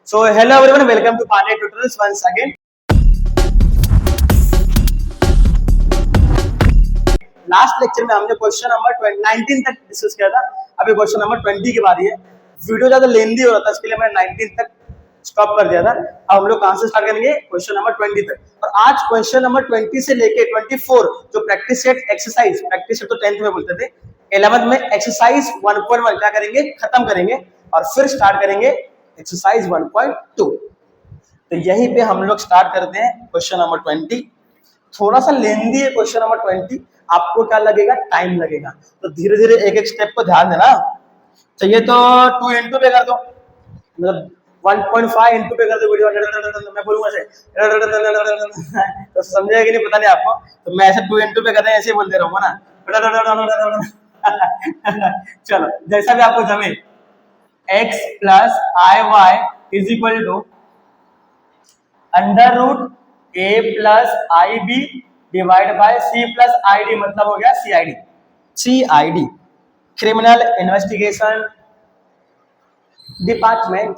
So hello everyone, welcome to Pandey Tutorials once again. Last lecture में हमने question number 19 तक discuss किया था. अभी क्वेश्चन नंबर 20 की बारी है. वीडियो ज्यादा लेंदी हो रहा था, इसके लिए मैंने 19 तक स्टॉप कर दिया था. अब हम लोग कहां से स्टार्ट करेंगे? क्वेश्चन नंबर 20 तक. और आज क्वेश्चन नंबर 20 से लेके 24 जो practice set exercise, practice set तो 10th में बोलते थे, 11th में एक्सरसाइज 1.1 क्या करेंगे? खत्म करेंगे और फिर स्टार्ट करेंगे एक्सरसाइज 1.2. तो यहीं पे हम लोग स्टार्ट करते हैं क्वेश्चन नंबर 20. थोड़ा सा लेंदी है क्वेश्चन नंबर 20. आपको क्या लगेगा? टाइम लगेगा. तो धीरे धीरे एक एक स्टेप को ध्यान देना. चाहिए तो 2 इंटू पे कर दो, मतलब 1.5 इंटू पे कर दो वीडियो. मैं बोलूंगा ऐसे तो समझेगा कि नहीं पता नहीं आपको. तो मैं ऐसे 2 इंटू पे कर रहे हैं ऐसे बोलते रहूंगा ना. चलो जैसा भी आपको जमे. x plus I y is equal to under root a plus I B divide by c plus I d. मतलब हो गया C I D. C I D criminal investigation department.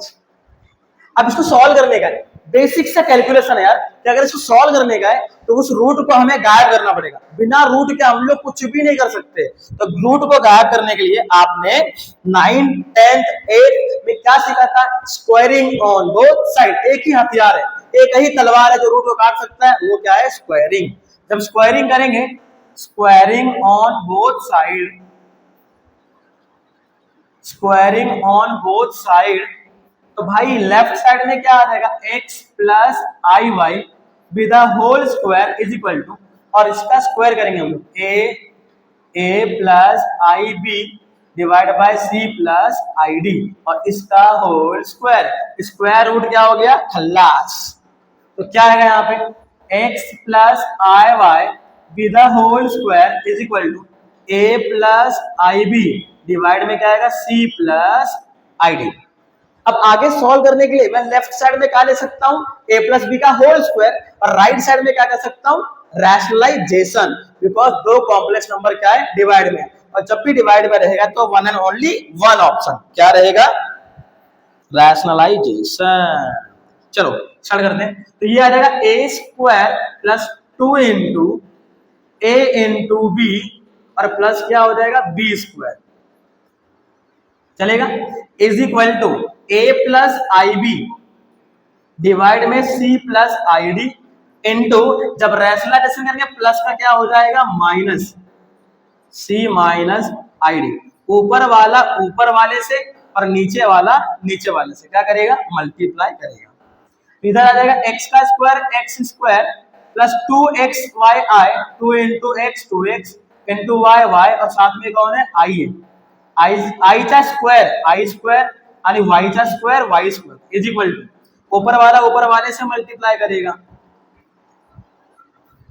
अब इसको सॉल्व करने का है, बेसिक सा कैलकुलेशन है यार कि अगर इसको सॉल्व करने का है तो उस रूट को हमें गायब करना पड़ेगा. बिना रूट के हम लोग कुछ भी नहीं कर सकते. तो रूट को गायब करने के लिए आपने 9th 10th 8th में क्या सीखा था? Squaring on both side. एक ही हथियार है, एक ही तलवार है जो रूट को काट सकता है, वो क्या है? स्क्वायरिंग. जब स्क्वायरिंग करेंगे, squaring on both side, squaring on both side, तो भाई लेफ्ट साइड में क्या आ जाएगा? x plus I Y with whole square is equal to, और इसका स्क्वायर करेंगे हम लोग a plus I B divide by c plus I d, और इसका होल स्क्वायर. स्क्वायर रूट क्या हो गया? खल्लास. तो क्या आएगा यहाँ पे? x plus I Y with whole square is equal to A plus I B divide में क्या आएगा? सी प्लस आई डी. अब आगे सॉल्व करने के लिए मैं लेफ्ट साइड में क्या ले सकता हूं? a प्लस बी का होल स्क्वायर, और राइट साइड में क्या कर सकता हूं? रैशनलाइजेशन. बिकॉज दो कॉम्प्लेक्स नंबर क्या है? डिवाइड में. और जब भी डिवाइड में रहेगा तो one and only one option क्या रहेगा? रैशनलाइजेशन. चलो स्टार्ट करते हैं. तो ये आ जाएगा a square plus 2 into a into B, और प्लस क्या हो जाएगा? B square. चलेगा? Is equal to a plus I B divide में c प्लस आई डी इंटू, जब रैशनलाइजेशन करेंगे प्लस का क्या हो जाएगा? माइनस c माइनस आई डी. ऊपर वाला ऊपर वाले से और नीचे वाला नीचे वाले से क्या करेगा? मल्टीप्लाई करेगा. इधर आ जाएगा x का square x square plus 2x y i, 2 into x 2x into y y, और साथ में कौन है? आई है. आईचा स्क्वायर आणि वाईचा square y square is equal to ऊपर वाला ऊपर वाले से मल्टीप्लाई करेगा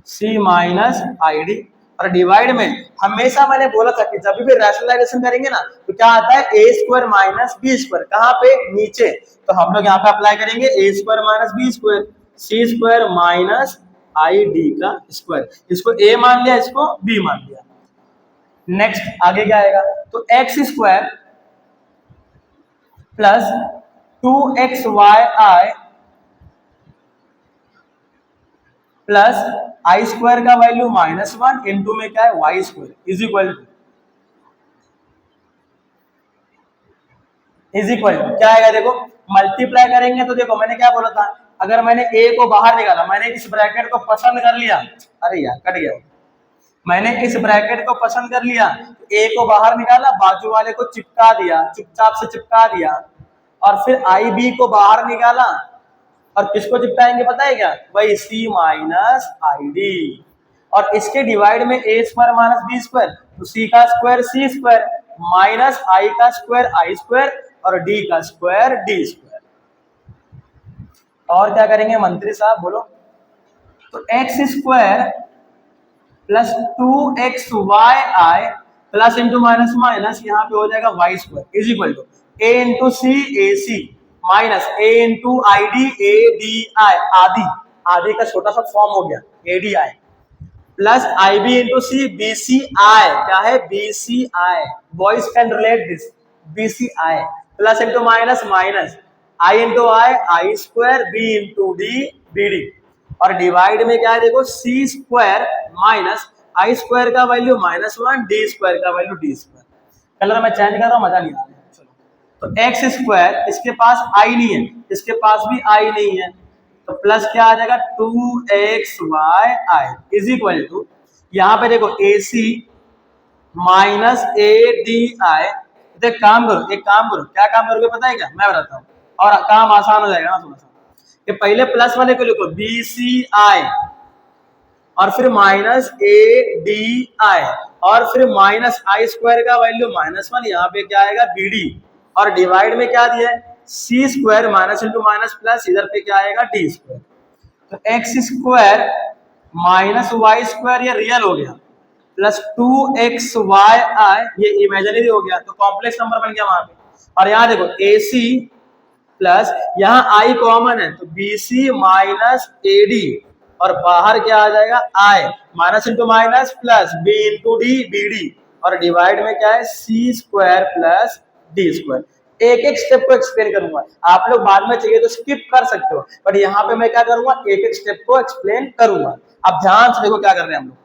c माइनस आई डी, और डिवाइड में हमेशा मैंने बोला था कि जब भी रैशनलाइजेशन करेंगे ना तो क्या आता है? a square minus B square. कहां पे? नीचे. तो हम लोग यहाँ पे अप्लाई करेंगे a square minus B square, c square minus I D का स्क्वायर. इसको a मान लिया, इसको b मान लिया. नेक्स्ट आगे क्या आएगा? तो x square plus 2x y i plus i square का वैल्यू -1 इंटू में क्या है? Y square is equal to क्या आएगा? देखो मल्टीप्लाई करेंगे तो देखो मैंने क्या बोला था, अगर मैंने a को बाहर निकाला, मैंने इस ब्रैकेट को पसंद कर लिया, अरे यार कट गया, मैंने इस ब्रैकेट को पसंद कर लिया, a को बाहर निकाला, बाजू वाले को चिपका दिया, चुपचाप से चिपका दिया, और फिर आई बी को बाहर निकाला, और किसको चिपकाएंगे पता है क्या? वही c माइनस आई डी, और इसके डिवाइड में a square minus B square, तो c का square c square minus i का स्क्वायर आई स्क्वायर, और d का स्क्वायर d स्क्वायर. और क्या करेंगे मंत्री साहब बोलो? तो x square plus 2x y i plus into minus minus यहाँ पे हो जाएगा y square is equal to a into c a c minus a into i d A d i, आदि आदि का छोटा सा फॉर्म हो गया a d i, plus I b into c b c i. क्या है? B c i. Boys can relate this. B c i plus into minus minus i into i square, b into d b d, और divide में क्या है देखो c square minus i square का value -1, d square का value d square. Colour मैं change कर रहा हूँ, मजा नहीं आ रहा है। चलो तो एक्स स्क्वायर, इसके पास आई नहीं है, इसके पास भी आई नहीं है, तो प्लस क्या आ जाएगा 2xy इज इक्वल टू, यहाँ पे देखो ए सी माइनस ए डी आई। तो एक काम करो, क्या काम करोगे पता है क्या, मैं बताता हूँ और काम आसान हो जाएगा ना थोड़ा सा। कि पहले प्लस वाले को लिखो बी सी आई, और फिर माइनस ए डी आई, और फिर माइनस आई स्क्वायर का वैल्यू -1, यहाँ पे क्या आएगा बी डी, और डिवाइड में क्या दिया है c square, minus into minus plus, इधर पे क्या आएगा डी स्क्वायर। तो x square minus Y square ये रियल हो गया, प्लस 2xy ये इमेजिनरी हो गया, तो कॉम्प्लेक्स नंबर बन गया वहां पे। और यहाँ देखो AC प्लस यहाँ I कॉमन है, तो BC माइनस AD, और बाहर क्या आ जाएगा I, minus into minus plus B into D BD, और डिवाइड में क्या है C square plus D square. एक एक स्टेप को एक्सप्लेन करूंगा, आप लोग बाद में चाहिए तो स्किप कर सकते हो, बट यहाँ पे मैं क्या करूंगा एक एक स्टेप को एक्सप्लेन करूंगा। अब ध्यान से देखो क्या कर रहे हैं हम लोग,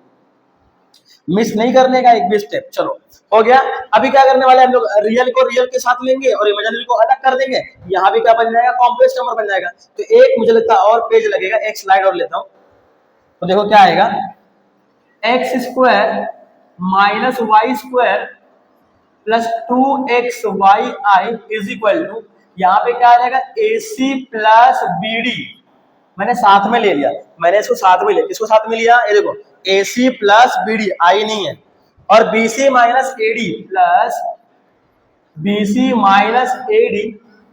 मिस नहीं करने का एक भी स्टेप। चलो हो गया। अभी क्या करने वाले हम लोग, रियल को रियल के साथ लेंगे और इमेजिनरी को अलग कर देंगे, यहाँ भी क्या बन जाएगा कॉम्प्लेक्स नंबर बन जाएगा। तो एक मुझे लगता है और पेज लगेगा, एक स्लाइड और लेता हूँ, तो देखो क्या आएगा, X square minus Y square plus 2xy is equal to, यहाँ पे क्या आ जाएगा AC प्लस BD, मैंने साथ में ले लिया, मैंने इसको साथ में लिया, किसको साथ में लिया, ये देखो AC प्लस BD, आई नहीं है, और BC minus AD plus BC minus AD,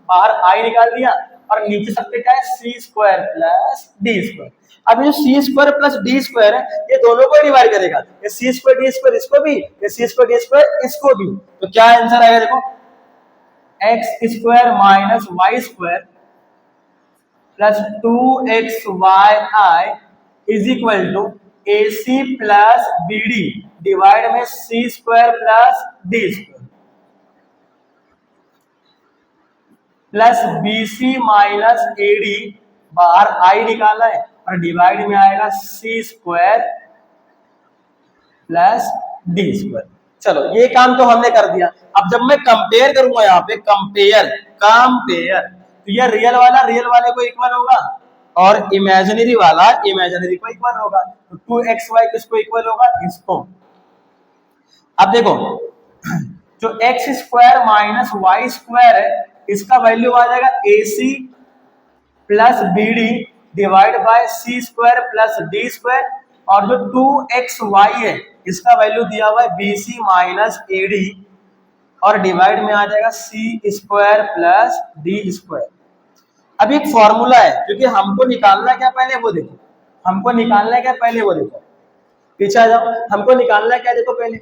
बाहर आई निकाल दिया, और नीचे सबके क्या है C square plus D square. अब ये C square plus D square है, ये दोनों को डिवाइड करेगा, ये C स्क्वायर D स्क्वायर इसको भी, ये C स्क्वायर D स्क्वायर इसको भी, तो क्या आंसर आएगा देखो, X square minus Y square plus 2xy is equal to AC plus BD divide में C square plus D square plus BC minus AD, बाहर I निकाला है, और डिवाइड में आएगा C square plus D square. चलो ये काम तो हमने कर दिया। अब जब मैं कंपेयर करूंगा यहाँ पे, कंपेयर तो ये रियल वाला रियल वाले को इक्वल होगा, और इमेजिनरी वाला इमेजिनरी को इक्वल होगा, तो 2xy किसको इक्वल होगा, इसको। अब देखो जो X square minus Y square है, इसका वैल्यू आ जाएगा AC plus BD divide by C square plus D square, और जो 2xy है इसका वैल्यू दिया हुआ है BC माइनस AD, और डिवाइड में आ जाएगा C square plus D square. अब एक फॉर्मूला है, क्योंकि हमको निकालना क्या पहले वो देखो, हमको निकालना क्या पहले वो देखो, पीछे आ जाओ, हमको निकालना क्या देखो पहले,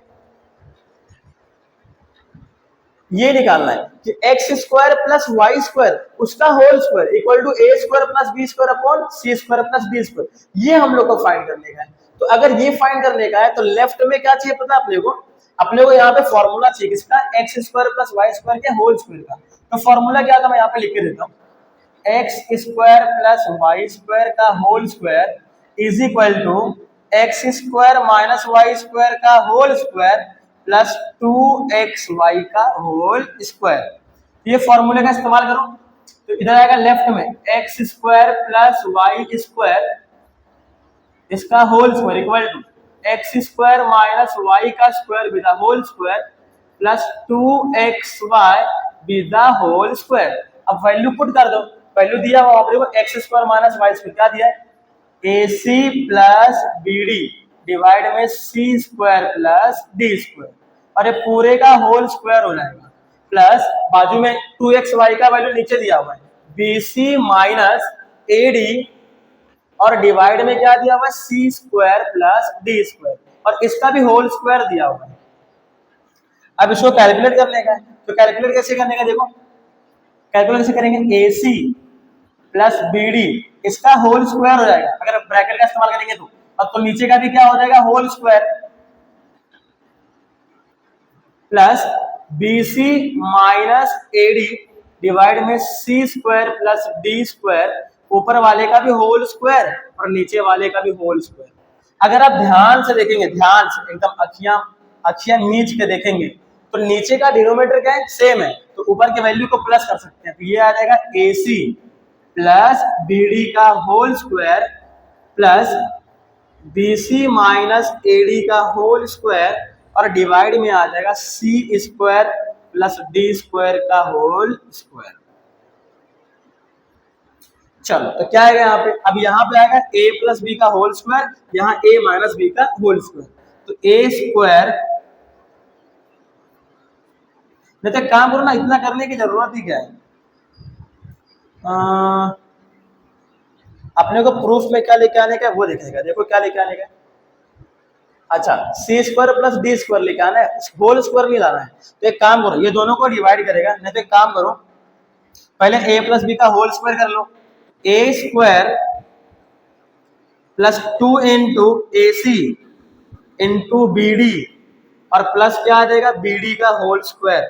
ये निकालना है कि x square plus Y square उसका whole square equal to a square plus B square upon c square plus D square, ये हम लोग को फाइंड करने का है। तो अगर ये फाइंड करने का है तो लेफ्ट में क्या चाहिए पता अपने को यहाँ पे फॉर्मूला चाहिए किसका, X square plus Y square के होल स्क्वायर का। तो फॉर्मूला क्या था मैं यहाँ पे लिख के देता हूँ, x square plus Y square का whole square is equal to x square minus Y square का होल स्क्वायर प्लस 2xy का होल स्क्वायर। ये फॉर्मूले का इस्तेमाल करो, तो इधर आएगा लेफ्ट में x square plus Y square इसका whole square equal to x square minus Y का square with the whole square plus 2xy with the whole square. अब वैल्यू पुट कर दो, वैल्यू दिया हुआ आपको x square minus Y square क्या दिया है AC प्लस BD डिवाइड में C square plus D square, और ये पूरे का होल स्क्वायर हो जाएगा, प्लस बाजू में 2xy का वैल्यू नीचे दिया हुआ है BC माइनस AD, और डिवाइड में क्या दिया हुआ है C square plus D square, और इसका भी होल स्क्वायर दिया हुआ है। अब इसको कैलकुलेट करने का है, तो कैलकुलेट कैसे करने का देखो, कैलकुलेट कैसे करेंगे, AC प्लस BD इसका होल स्क्वायर हो जाएगा अगर ब्रैकेट का इस्तेमाल करेंगे तो, अब तो नीचे का भी क्या हो जाएगा whole square plus BC minus AD divide में C square plus D square, ऊपर वाले का भी होल स्क्वायर और नीचे वाले का भी होल स्क्वायर। अगर आप ध्यान से देखेंगे, ध्यान से एकदम अखियां नीच के देखेंगे, तो नीचे का डिनोमिनेटर क्या है, सेम है, तो ऊपर के वैल्यू को प्लस कर सकते हैं। तो ये आ जाएगा AC प्लस BD का whole square plus BC minus AD का होल स्क्वायर और डिवाइड में आ जाएगा C square plus D square का होल स्क्वायर। चलो तो क्या आएगा यहाँ पे, अब यहाँ पे आएगा A प्लस बी का होल स्क्वायर, यहाँ A माइनस बी का होल स्क्वायर, तो A स्क्वायर, नहीं तो काम करो ना, इतना करने की जरूरत ही क्या है। अपने को प्रूफ में क्या लेके आने का वो देखेगा, देखो क्या लेके आने का। अच्छा, सी स्क्वायर प्लस डी स्क्वायर लेके आना है, होल स्क्वायर नहीं लाना है। तो एक काम करो, ये दोनों को डिवाइड करेगा, नहीं तो एक काम करो, पहले a प्लस बी का होल स्क्वायर कर लो, a square plus 2 into AC into BD और प्लस क्या आ जाएगा BD का होल स्क्वायर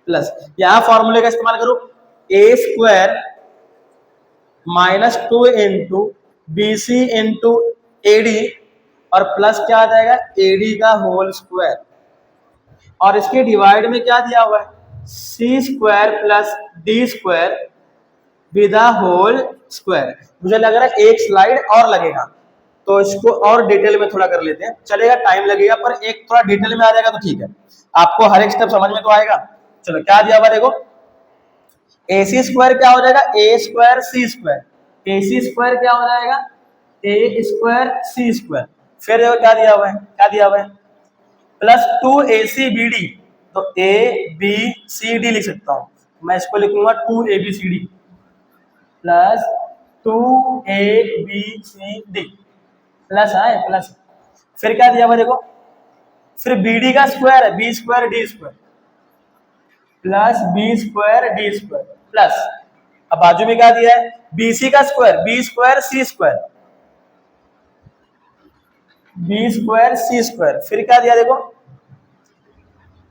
प्लस, यहां फॉर्मूले का इस्तेमाल करो, a square minus 2 into BC into AD और प्लस क्या आ जाएगा AD का होल स्क्वायर, और इसके डिवाइड में क्या दिया हुआ है, C square plus D square with whole square. मुझे लग रहा है एक स्लाइड और लगेगा, तो इसको और डिटेल में थोड़ा कर लेते हैं, चलेगा, टाइम लगेगा, पर एक थोड़ा डिटेल में आ जाएगा तो ठीक है, आपको हर एक स्टेप समझ में तो आएगा। चलो क्या दिया हुआ देखो, AC स्क्वायर क्या हो जाएगा, A square C square, AC square क्या हो जाएगा A स्क्वायर C स्क्वायर, फिर देखो क्या दिया हुआ है, क्या दिया हुआ है, प्लस 2ACBD, तो ABCD लिख सकता हूं मैं, इसको लिखूंगा 2ABCD प्लस 2ABCD प्लस है प्लस, फिर क्या दिया हुआ देखो, फिर BD का स्क्वायर है B square D square plus B square D square plus, अब बाजू में क्या दिया है BC का square B square C square, B square C square, फिर क्या दिया देखो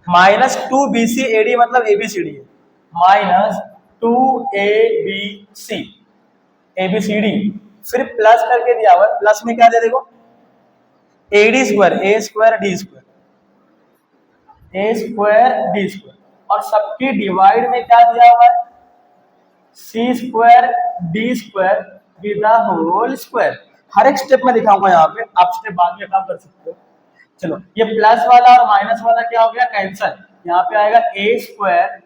माइनस 2BCAD मतलब ABCD है, माइनस 2ABCD, फिर प्लस करके दिया हुआ है, प्लस में क्या दिया देखो AD square A square D square, A square D square, और सबकी डिवाइड में क्या दिया हुआ है C square D square with whole square. हर एक स्टेप में दिखाऊंगा यहाँ पे, आप स्टेप बाद में काम कर सकते हो। चलो ये प्लस वाला और माइनस वाला क्या हो गया कैंसल, यहाँ पे आएगा A square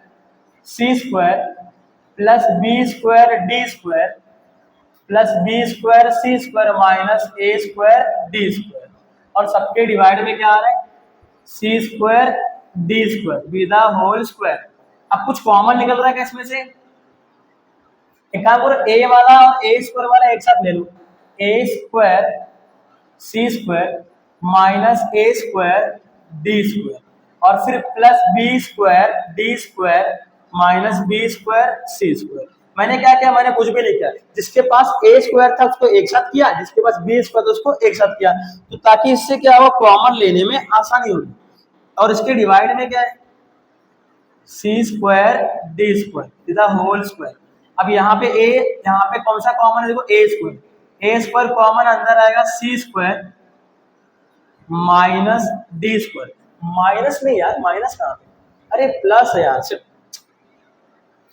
C square plus B square D square plus B square C square minus A square D square, और सबके डिवाइड में क्या आ रहा है C square D square with whole square. अब कुछ कॉमन निकल रहा है क्या इसमें से, एक काम करो A वाला और A स्क्वायर वाला एक साथ ले लो, A square C square minus A square D square और फिर plus B square D square minus B square C square. मैंने क्या किया, मैंने कुछ भी नहीं किया, जिसके पास A स्क्वायर था उसको एक साथ किया, जिसके पास B स्क्वायर था उसको एक साथ किया, तो ताकि इससे क्या हो कॉमन लेने में आसानी होगी। और इसके डिवाइड में क्या है C square D square with whole square. अब यहाँ पे A, यहाँ पे कौन सा कॉमन है देखो A square, A square common अंदर आएगा C square minus D square, minus नहीं यार, माइनस कहाँ पे, अरे प्लस है यार,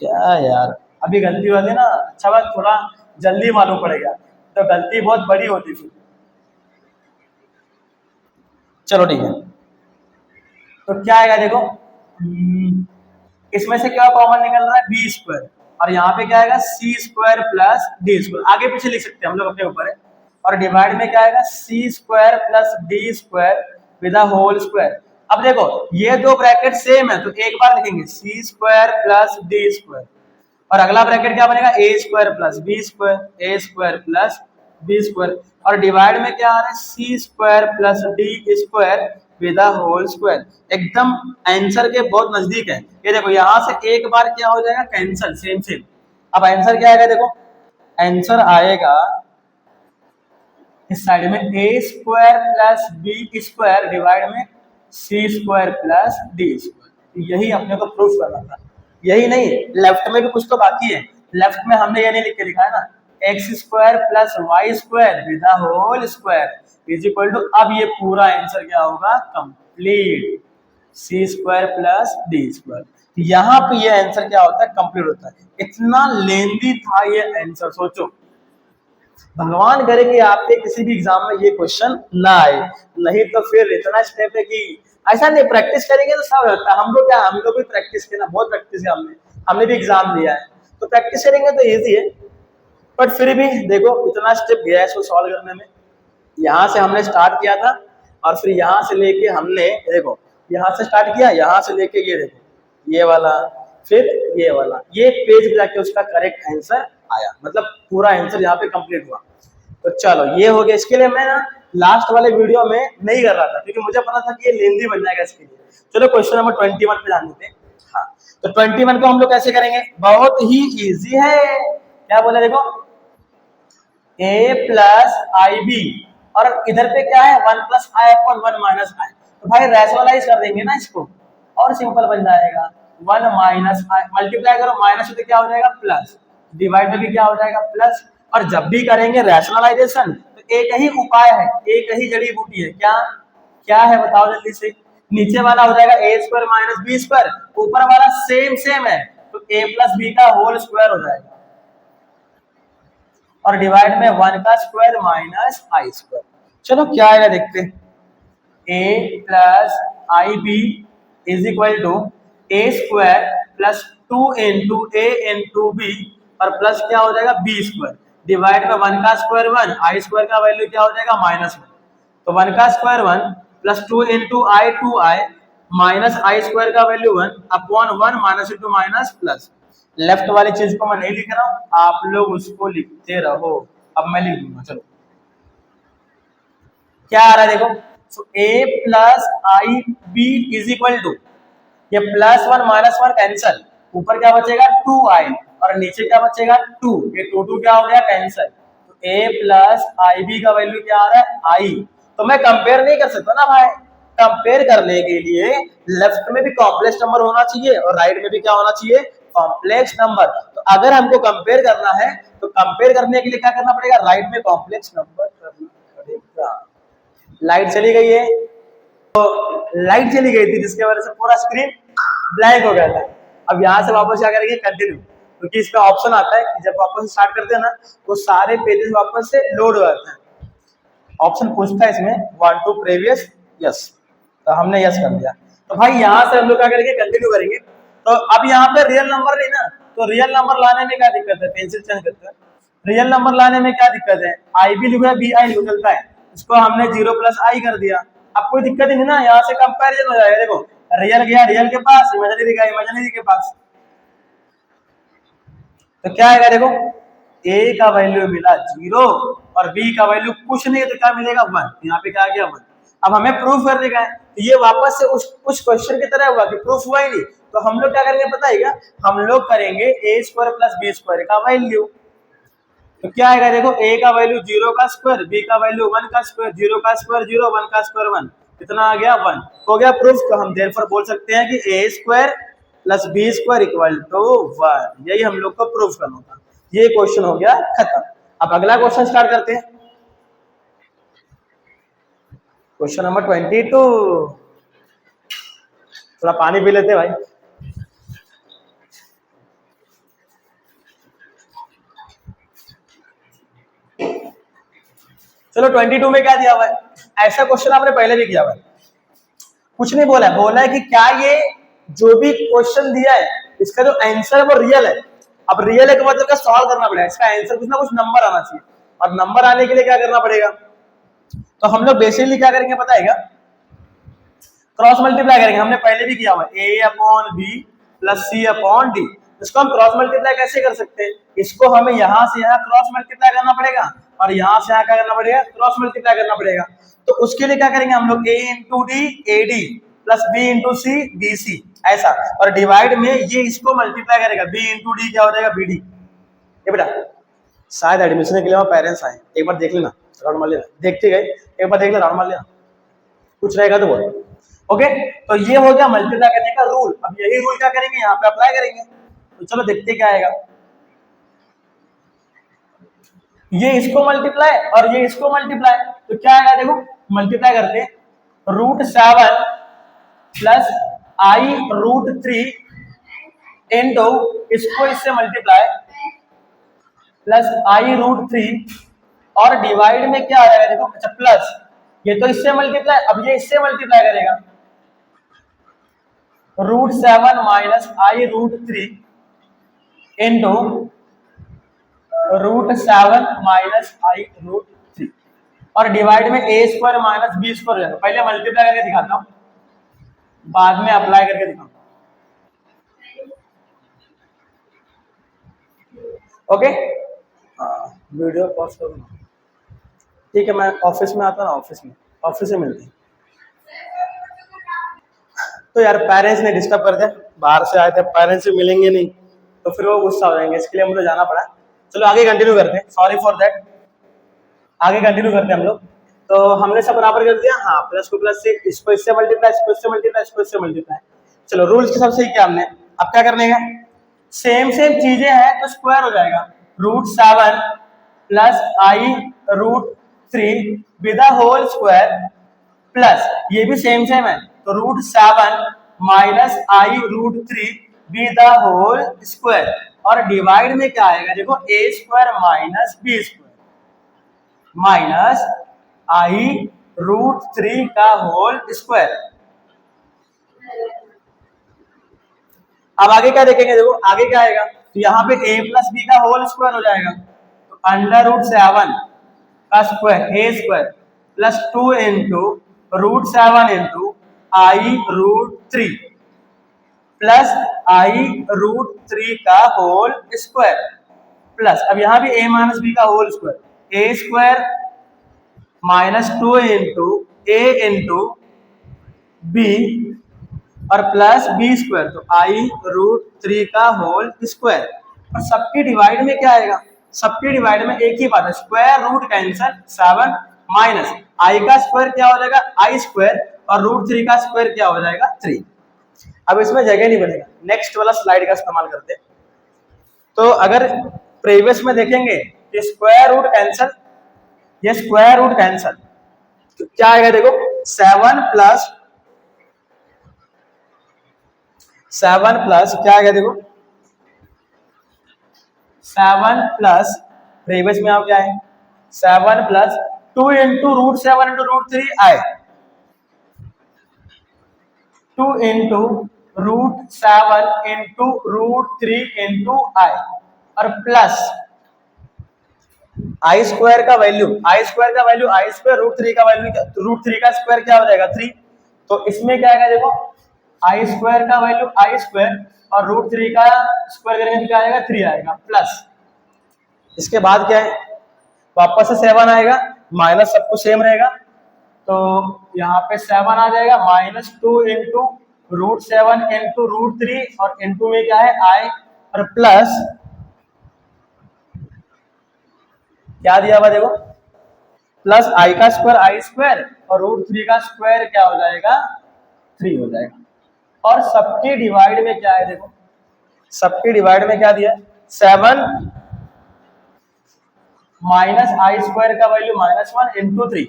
क्या यार अभी गलती वाली ना, अच्छा बात थोड़ा जल्दी मालूम पड़ेगा, तो गलती बहुत बड़ी होती थी। चलो ठीक है, तो क्या आएगा देखो, इसमें से क्या कॉमन निकल रहा है B स्क्वायर, और यहाँ पे क्या आएगा C square plus D square, आगे पीछे लिख सकते हैं हम लोग अपने ऊपर है, और डिवाइड में क्या आएगा C square plus D square with whole square. अब देखो ये दो ब्रैकेट सेम है, तो एक बार लिखेंगे C square plus D square, और अगला ब्रैकेट क्या बनेगा A square plus B square, A square plus B square, और डिवाइड में क्या आ रहा है C square plus D square with whole square. एकदम आंसर के बहुत नजदीक है, ये देखो यहाँ से एक बार क्या हो जाएगा कैंसल, सेम सेम। अब आंसर क्या आएगा देखो, आंसर आएगा इस साइड में A square plus B square divide में C square plus D square. यही अपने को प्रूफ करना था। यही नहीं, लेफ्ट में भी कुछ तो बाकी है। लेफ्ट में हमने ये नहीं लिख के लिखा है ना, X square plus Y square with the whole square is equal to, अब ये पूरा आंसर क्या होगा, complete C square plus D square. यहाँ पे ये आंसर क्या होता है, कंप्लीट होता है। इतना लेंदी था ये आंसर, सोचो, भगवान करे कि आपके किसी भी एग्जाम में ये क्वेश्चन ना आए, नहीं तो फिर इतना स्टेप है कि ऐसा नहीं, प्रैक्टिस करेंगे तो सब होता है। हम लोग क्या, हम लोग भी प्रैक्टिस किया ना, बहुत प्रैक्टिस है हमने भी एग्जाम दिया है, तो प्रैक्टिस करेंगे तो इजी है। बट फिर भी देखो इतना स्टेप गया है इसको सॉल्व करने में। यहाँ से हमने स्टार्ट किया था और फिर यहाँ से लेके हमने देखो यहाँ से स्टार्ट किया, यहाँ से लेके ये देखो ये वाला, फिर ये वाला, ये पेज पे जाके उसका करेक्ट आंसर आया, मतलब पूरा आंसर यहाँ पे कंप्लीट हुआ। तो चलो ये हो गया। इसके लिए मैं ना लास्ट वाले वीडियो में नहीं कर रहा था क्योंकि मुझे पता था कि ये लेंदी बन जाएगा इसके लिए। चलो क्वेश्चन नंबर 21 पे ध्यान देते हैं। हाँ, तो 21 को हम लोग कैसे करेंगे, बहुत ही इजी है। क्या बोला देखो, a प्लस आई बी, और इधर पे क्या है 1 प्लस आई अपॉन 1 माइनस आई, तो भाई रैशनलाइज कर देंगे ना इसको और सिंपल बन जाएगा। 1 माइनस आई मल्टीप्लाई करो, माइनस तो क्या हो जाएगा प्लस, डिवाइड में भी क्या हो जाएगा प्लस। और जब भी करेंगे रैशनलाइजेशन तो एक ही उपाय है, एक ही जड़ी बूटी है, क्या क्या है बताओ जल्दी से। नीचे वाला हो जाएगा a square minus B square, ऊपर वाला सेम सेम है तो ए प्लस बी का होल स्क्वायर हो जाएगा, और डिवाइड में 1 का स्क्वायर माइनस आई स्क्वायर। चलो क्या आएगा देखते हैं। A plus I b is equal to a square plus 2 into a into B, और प्लस क्या हो जाएगा बी स्क्वायर, डिवाइड में 1 का स्क्वायर 1, आई स्क्वायर का वैल्यू क्या हो जाएगा -1, तो 1 का square 1 plus 2 into i 2i minus i square का value 1 upon 1 minus into minus plus. Left वाली चीज को मैं नहीं लिख रहा हूं, आप लोग उसको लिखते रहो, अब मैं लिख दूंगा। चलो क्या आ रहा है देखो, so a plus I b is equal to, ये +1 -1 कैंसल, ऊपर क्या बचेगा 2i और नीचे क्या बचेगा 2, ये 2 क्या हो गया कैंसल, तो a प्लस आई बी का वैल्यू क्या आ रहा है i। तो मैं कंपेयर नहीं कर सकता ना भाई, कंपेयर करने के लिए लेफ्ट में भी कॉम्प्लेक्स नंबर होना चाहिए और राइट में भी क्या होना चाहिए, कॉम्प्लेक्स नंबर। तो अगर हमको कंपेयर करना है तो कंपेयर करने के लिए क्या करना पड़ेगा, राइट में कॉम्प्लेक्स नंबर करना पड़ेगा। लाइट चली गई है, तो लाइट चली गई थी जिसके वजह से पूरा स्क्रीन ब्लैंक हो गया था। अब यहाँ से वापस क्या करेंगे, कंटिन्यू, क्योंकि इसमें ऑप्शन आता है कि जब वापस स्टार्ट करते हैं ना तो सारे पेजेस वापस से लोड हो जाते हैं। ऑप्शन पूछता है इसमें 1 to प्रीवियस, यस, तो हमने यस कर दिया। तो भाई यहाँ से हम लोग क्या करेंगे, कंटिन्यू करेंगे। तो अब यहाँ पे रियल नंबर नहीं ना, तो रियल नंबर लाने में क्या दिक्कत है, पेंसिल चेंज करते हैं। रियल नंबर लाने में क्या दिक्कत है, आई भी लिखा है बी आई निकलता है, इसको हमने 0 प्लस आई कर दिया। अब कोई दिक्कत ही नहीं ना, यहाँ से कंपैरिजन हो जाएगा। देखो रियल गया रियल के पास, इमेजिनरी गया इमेजिनरी के पास, तो क्या आएगा देखो, a का वैल्यू मिला 0 और b का वैल्यू कुछ नहीं है, तो क्या मिलेगा 1, यहाँ पे क्या आ गया 1। अब हमें प्रूफ करने का है, तो ये वापस से उस क्वेश्चन की तरह हुआ कि प्रूफ हुआ ही नहीं, तो हम लोग क्या करेंगे पता है क्या, हम लोग करेंगे a square plus B square का वैल्यू। तो क्या आएगा देखो, a का वैल्यू 0 का स्क्वायर, b का वैल्यू 1 का स्क्वायर, 0 का स्क्वायर 0, 1 का स्क्वायर 1, कितना आ गया 1, हो गया प्रूफ। तो हम देयरफॉर बोल सकते हैं कि a square plus B square equal to 1, यही हम लोग को प्रूफ करना था। ये क्वेश्चन हो गया खत्म। अब अगला क्वेश्चन स्टार्ट करते हैं, क्वेश्चन नंबर 22। थोड़ा पानी पी लेते भाई। चलो 22 में क्या दिया हुआ है, ऐसा क्वेश्चन आपने पहले भी किया हुआ है, कुछ नहीं बोला है, बोला है कि क्या ये जो भी क्वेश्चन दिया है इसका जो आंसर है वो रियल है। अब रियल है तो मतलब क्या सॉल्व करना पड़ेगा, इसका आंसर कुछ ना कुछ नंबर आना चाहिए, और नंबर आने के लिए क्या करना पड़ेगा, तो हम लोग बेसिकली क्या करेंगे पता है क्या, क्रॉस मल्टीप्लाई करेंगे। हमने पहले भी किया हुआ है, a upon B plus C upon D, इसको हम क्रॉस मल्टीप्लाई कैसे कर सकते हैं, इसको हमें यहाँ से यहाँ क्रॉस मल्टीप्लाई करना पड़ेगा और यहाँ से यहाँ क्या करना पड़ेगा, क्रॉस मल्टीप्लाई करना पड़ेगा। तो उसके लिए क्या करेंगे हम लोग, a into D A D plus B into C D C, ऐसा, और डिवाइड में ये इसको मल्टीप्लाई करेगा, b इंटू डी क्या हो जाएगा बी डी। ये बेटा शायद एडमिशन के लिए पेरेंट्स आए, एक बार देख लेना, राउंड मार लेना, देखते गए एक बार देख लेना, राउंड मार लेना, कुछ रहेगा तो बोलो। ओके, तो ये हो गया मल्टीप्लाई करने का रूल। अब यही रूल क्या करेंगे, यहाँ पे अप्लाई करेंगे। तो चलो देखते क्या आएगा। ये इसको मल्टीप्लाई और ये इसको मल्टीप्लाई, तो क्या आएगा देखो, मल्टीप्लाई करते √7 प्लस i√3 इंटू इसको इससे मल्टीप्लाई प्लस i√3 और डिवाइड में क्या आ जाएगा देखो, अच्छा प्लस ये तो इससे मल्टीप्लाई, अब ये इससे मल्टीप्लाई करेगा √7 minus i√3 into √7 minus i√3 और डिवाइड में a² माइनस b² हो जाएगा। पहले मल्टीप्लाई करके दिखाता हूं, बाद में अप्लाई करके दिखाऊंगा। ओके, वीडियो पॉज करूँ, ठीक है, मैं ऑफिस में आता हूँ ना, ऑफिस से मिलते हैं। तो यार पेरेंट्स ने डिस्टर्ब कर दिया, बाहर से आए थे, पेरेंट्स से मिलेंगे नहीं तो फिर वो गुस्सा हो जाएंगे, इसके लिए मुझे जाना पड़ा। चलो आगे कंटिन्यू करते हैं, सॉरी फॉर दैट। आगे कंटिन्यू करते हैं हम लोग। तो हमने सब बराबर कर दिया, हाँ, प्लस को प्लस से, इसको इससे मल्टीप्लाई, इसको इससे मल्टीप्लाई, इसको इससे मल्टीप्लाई। चलो रूल्स के सब सही किया हमने, अब क्या करने का, सेम चीजें हैं तो स्क्वायर हो जाएगा। √7 plus i√3 with whole square plus ये भी सेम है, तो √7 minus i√3 with whole square और डिवाइड में क्या आएगा देखो, a² minus b² minus i√3 का होल स्क्वायर। अब आगे क्या देखेंगे देखो, आगे क्या आएगा, तो यहाँ पे a प्लस बी का होल स्क्वायर हो जाएगा, तो √7 का square a² plus 2 into √7 into i√3 plus i√3 का होल स्क्वायर प्लस, अब यहाँ भी a माइनस बी का whole square, a² minus 2 into a into B और प्लस b², तो i√3 का होल स्क्वायर। और सबकी डिवाइड में क्या आएगा, सबकी डिवाइड में एक ही बात है, square root cancel, 7 minus i का स्क्वायर क्या हो जाएगा i² और √3 का स्क्वायर क्या हो जाएगा 3। अब इसमें जगह नहीं बनेगा, नेक्स्ट वाला स्लाइड का इस्तेमाल करते हैं। तो अगर प्रीवियस में देखेंगे ये स्क्वायर रूट कैंसल, ये स्क्वायर रूट कैंसल, तो क्या आएगा देखो, 7 प्लस क्या आएगा देखो, 7 प्लस प्रीवियस में आप क्या है, 7 प्लस 2 इंटू √7 इंटू √3 आए, 2 इंटू √7 इंटू √3 इंटू आई और प्लस i² का वैल्यू, i² √3 का वैल्यू, √3 का स्क्वायर क्या हो जाएगा 3, तो इसमें क्या आएगा देखो, i² का वैल्यू i² और √3 का स्क्वायर करेंगे तो क्या आएगा 3 आएगा प्लस, इसके बाद क्या है, वापस से 7 आएगा, माइनस सब कुछ सेम रहेगा, तो यहाँ पे 7 आ जाएगा, -2 इंटू √7 इंटू √3 और इंटू में क्या है i और प्लस क्या दिया हुआ देखो, प्लस i का स्क्वायर और √3 का स्क्वायर क्या हो जाएगा 3 हो जाएगा। और सबके डिवाइड में क्या है देखो, सबके डिवाइड में क्या दिया, 7 माइनस i² का वैल्यू -1 इंटू 3।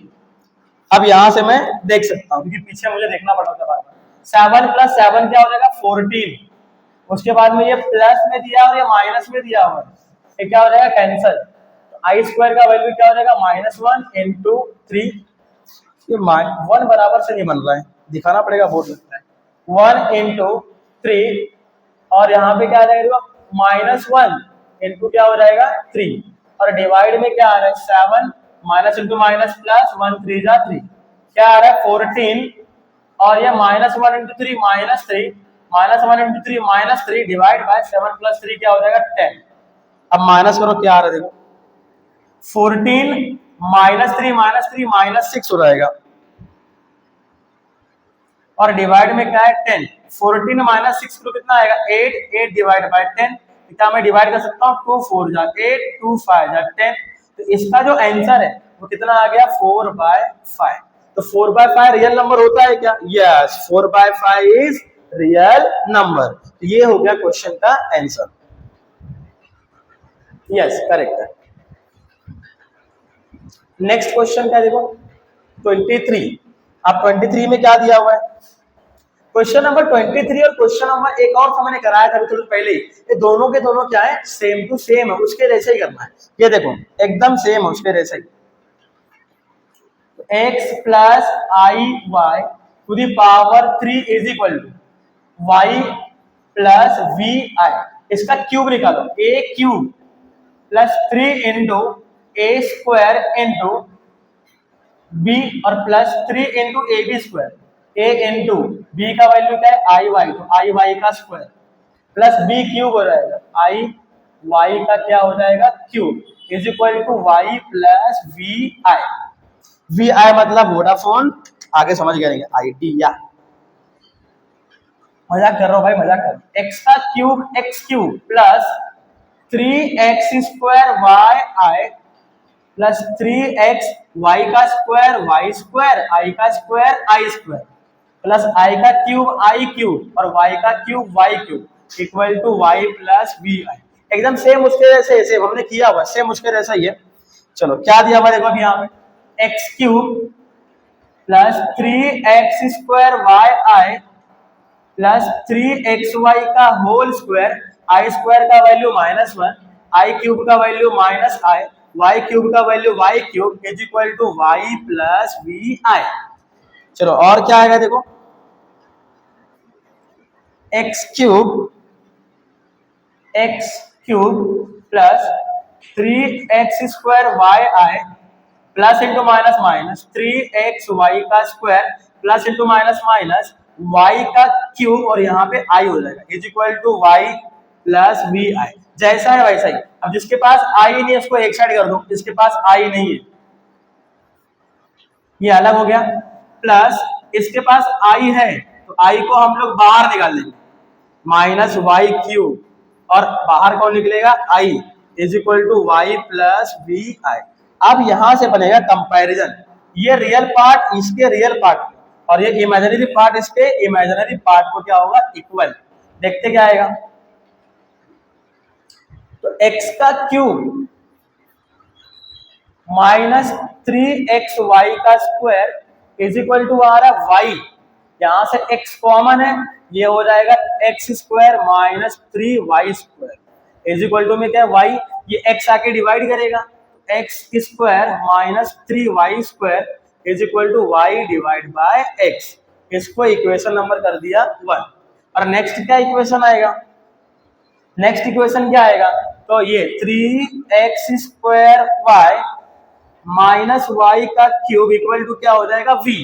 अब यहां से मैं देख सकता हूं क्योंकि पीछे मुझे देखना पड़ा था बार बार, 7 प्लस 7 क्या हो जाएगा 14, उसके बाद में ये प्लस में दिया और ये माइनस में दिया हुआ, ये क्या हो जाएगा कैंसल, i² का वैल्यू क्या हो जाएगा -1 इंटू 3, ये 1 बराबर से नहीं बन रहा है, दिखाना पड़ेगा, बोर्ड लगता है, 1 इंटू 3 और यहाँ पे क्या आ जाएगा -1 इंटू क्या हो जाएगा 3 और डिवाइड में क्या आ रहा है 7 माइनस इंटू माइनस प्लस 1 3 जा 3, क्या आ रहा है 14 और ये -1 into 3 -3, -1 into 3 -3 divide by 7 plus 3 क्या हो जाएगा 10। अब माइनस करो क्या आ रहा है देखो, 14 -3 -6 हो जाएगा और डिवाइड में क्या है 10, 14 - 6 तो कितना आएगा 8 डिवाइड बाय 10, क्या मैं डिवाइड कर सकता हूँ 2 4 जा 8 2 5 जा 10, तो इसका जो आंसर है वो कितना आ गया 4/5। तो 4/5 रियल नंबर होता है क्या? Yes, 4/5 is real number. ये हो गया क्वेश्चन का आंसर। यस, करेक्ट है। नेक्स्ट क्वेश्चन क्या देखो, 23। अब 23 में क्या दिया हुआ है? क्वेश्चन नंबर 23 और क्वेश्चन नंबर एक और मैंने कराया था थोड़ी पहले ही, ये दोनों के दोनों क्या है? सेम टू सेम है, उसके जैसे ही करना है। ये देखो एकदम सेम है, उसके जैसे ही। x plus I y to the power 3 is equal to y plus v i. इसका क्यूब निकालो, a cube plus 3 into a square into B और plus 3 into a b square. A into b का value क्या है? I y, तो i y का square plus b cube हो जाएगा, आई वाई का क्या हो जाएगा? Cube is equal to y plus v I. V I मतलब वोडाफोन, आगे समझ गए आइडिया। मजाक कर रहा हूं भाई, मजाक कर रहा हूं। एक्स का cube x cube plus 3x square y i plus 3x y का स्क्वायर वाई स्क्वायर आई का square i square plus i का क्यूब आई क्यूब और वाई का cube y cube equal to y plus v i. एकदम same उसके जैसे same हमने किया हुआ, सेम उसके जैसा ही है। चलो क्या दिया हुआ देखो अभी यहाँ पे, x cube plus 3x square y i plus 3xy का होल स्क्वायर, आई स्क्वायर का वैल्यू -1, आई क्यूब का value minus i, y cube का value y cube is equal to y plus v i. चलो और क्या आएगा देखो, x cube plus 3x square y i plus into minus minus 3xy का square plus into minus minus y का cube और यहाँ पे i हो जाएगा is equal to y plus v i. जैसा है वैसा ही। अब जिसके पास i नहीं है उसको एक साइड कर दो, जिसके पास i नहीं है ये अलग हो गया, प्लस इसके पास i है तो i को हम लोग बाहर निकाल लेंगे, माइनस वाई क्यूब और बाहर कौन निकलेगा? i is equal to y plus v i. अब यहां से बनेगा कंपैरिजन, ये रियल पार्ट इसके रियल पार्ट और ये इमेजिनरी पार्ट इसके इमेजिनरी पार्ट को क्या होगा? इक्वल। देखते क्या आएगा, तो x का क्यूब माइनस 3xy का स्क्वायर इज इक्वल टू आ रहा है y, यहां से x कॉमन है, ये हो जाएगा x square minus 3y square is equal to में क्या है? y, ये x आके डिवाइड करेगा, x square minus 3y square is equal to y divide by x। इसको इक्वेशन नंबर कर दिया 1। और नेक्स्ट क्या इक्वेशन आएगा? नेक्स्ट इक्वेशन क्या आएगा? तो ये 3x square y minus Y का क्यूब इक्वल टू क्या हो जाएगा? v।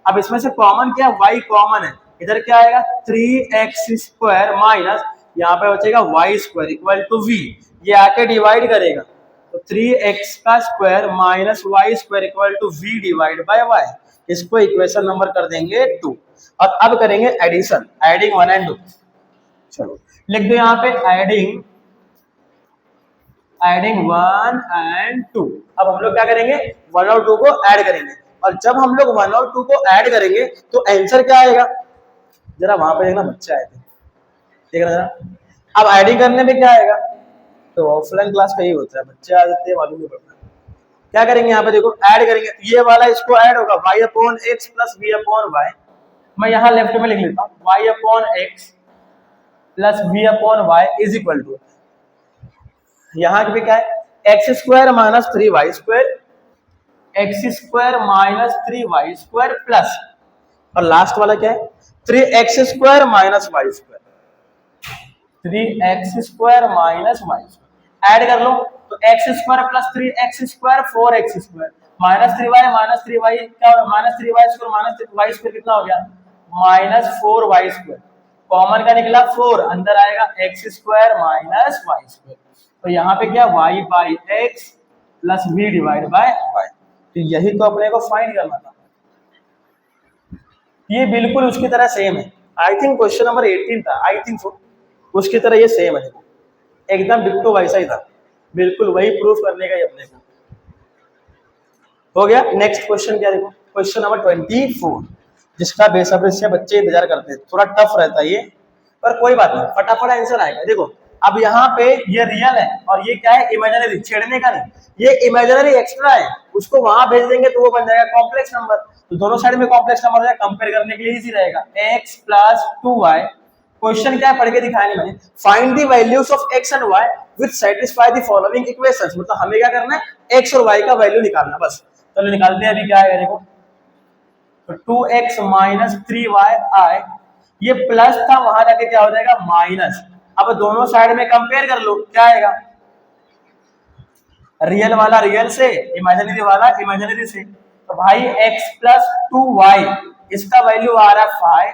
अब इसमें से कॉमन क्या? y कॉमन है, इधर क्या आएगा? 3x स्क्वायर माइनस यहाँ पे बचेगा y square equal to v, ये आके डिवाइड करेगा तो 3x का square minus Y square equal to v divide by y। इसको इक्वेशन नंबर कर देंगे 2। और अब करेंगे एडिशन, एडिंग 1 and 2। चलो लिख दो यहाँ पे एडिंग 1 and 2। अब हम लोग क्या करेंगे? 1 और 2 को ऐड करेंगे, और जब हम लोग 1 और 2 को ऐड करेंगे तो आंसर क्या आएगा? जरा वहां पे देखना, बच्चे आए थे, देख रहे जरा। अब एडिंग करने में क्या आएगा? तो ऑफलाइन क्लास का ही होता है, बच्चे आ जाते हैं मालूम नहीं पड़ता। क्या करेंगे यहाँ पे देखो, ऐड करेंगे, ये वाला इसको ऐड होगा y upon x plus v upon y। मैं यहाँ लेफ्ट में लिख लेता हूँ y upon x plus v upon y is equal to, यहाँ पे क्या है? X square minus 3y square, X square minus 3y square plus, और लास्ट वाला क्या है? 3x square minus y square, 3x square minus y square. Add कर लो तो x square plus 3x square 4x square minus 3y क्या होगा? Minus 3y square minus y square कितना हो गया? Minus 4y square. कॉमन का निकला 4, अंदर आएगा x square minus y square. तो यहाँ पे क्या? y by x plus v divide by y। तो यही तो अपने को फाइंड करना था। ये बिल्कुल उसकी तरह सेम है। आई थिंक क्वेश्चन नंबर 18 था, आई थिंक सो, उसकी तरह ये सेम है, देखो एकदम डिट्टो वैसा ही था, बिल्कुल वही प्रूफ करने का ही अपने को हो गया। नेक्स्ट क्वेश्चन क्या देखो, क्वेश्चन नंबर 24, जिसका बेसब्री से बच्चे इंतजार करते हैं। थोड़ा टफ रहता है ये, पर कोई बात नहीं, फटाफट आंसर आएगा। देखो अब यहाँ पे ये रियल है और ये क्या है, इमेजिनरी, छेड़ने का नहीं, ये इमेजिनरी एक्स्ट्रा है, उसको वहां भेज देंगे तो वो बन जाएगा कॉम्प्लेक्स नंबर। तो दोनों साइड में कॉम्प्लेक्स नंबर है, कंपेयर करने के लिए इजी रहेगा। x प्लस 2y, क्वेश्चन क्या है पढ़ के दिखाया नहीं मैंने, find the values of x and y which satisfy the following equations. मतलब हमें क्या करना है, x और y का वैल्यू निकालना, बस। चलो निकालते हैं। अभी क्या है देखो, तो 2x माइनस 3y, ये प्लस था, वहां जाके क्या हो जाएगा माइनस। अब दोनों साइड में कंपेयर कर लो, क्या आएगा, रियल वाला रियल से, इमेजिनरी वाला इमेजिनरी से। तो भाई x प्लस 2y, इसका वैल्यू आ रहा है 5,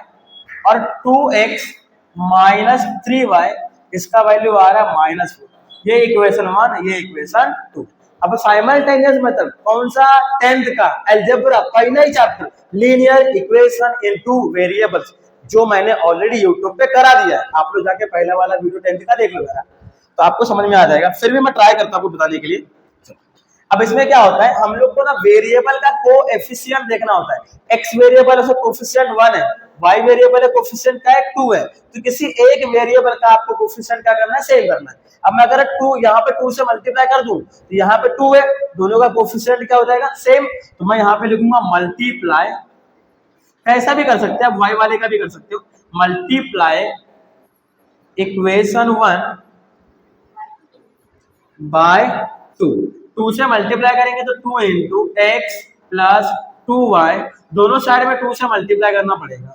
और 2x माइनस 3y, इसका वैल्यू आ रहा है -4। ये इक्वेशन 1, ये इक्वेशन 2। अब साइमल्टेनियस मेथड कौन सा, 10th का अलजेब्रा, पहला ही chapter, linear equation in two variables, जो मैंने ऑलरेडी यूट्यूब पे करा दिया है। आप लोग जाके पहला वाला वीडियो 10th का देख लो जरा, तो आपको समझ में आ जाएगा। फिर भी मैं ट्राई करता हूँ बताने के लिए। अब इसमें क्या होता है, हम लोग को ना वेरिएबल का कोएफिशिएंट देखना होता है। x वेरिएबल है, कोएफिशिएंट 1 है, y वेरिएबल है, कोएफिशिएंट क्या है 2 है। तो किसी एक वेरिएबल का आपको कोएफिशिएंट क्या करना है, सेम करना है। अब मैं अगर 2 यहाँ पे 2 से मल्टीप्लाई कर दूं, तो यहाँ पे 2 है, दोनों का कोएफिशिएंट क्या हो जाएगा, सेम। तो मैं यहाँ पे लिखूंगा मल्टीप्लाई, ऐसा भी कर सकते हैं आप, y वाले का भी कर सकते हो, मल्टीप्लाई इक्वेशन 1 बाय 2 से मल्टीप्लाई करेंगे तो 2 इंटू एक्स प्लस 2y, दोनों साइड में 2 से मल्टीप्लाई करना पड़ेगा।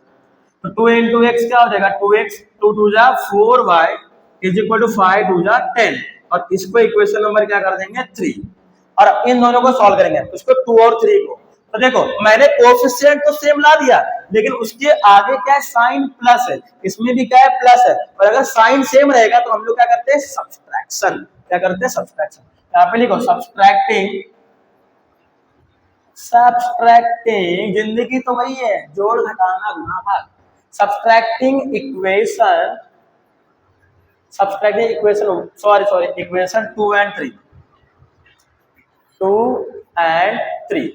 तो 2 इंटू एक्स क्या हो जाएगा, 2x, 2 2 जा 4y इज इक्वल टू 5 2 जा 10, और इसको इक्वेशन नंबर क्या कर देंगे 3, और इन दोनों को सॉल्व करेंगे, उसको 2 और 3 को। तो देखो मैंने कोएफिशिएंट तो सेम ला दिया, लेकिन उसके आगे क्या है, साइन प्लस है, इसमें भी क्या है, प्लस है। और अगर साइन सेम रहेगा तो हम लोग क्या करते हैं, सब्सट्रैक्शन, क्या करते हैं, सब्सट्रैक्शन। यहाँ पे लिखो सब्सट्रैक्टिंग, सब्सट्रैक्टिंग, जिंदगी तो वही है, जोड़ घटाना गुना भाग। Subtracting equation, subtracting equation, sorry equation 2 and 3, 2 and 3।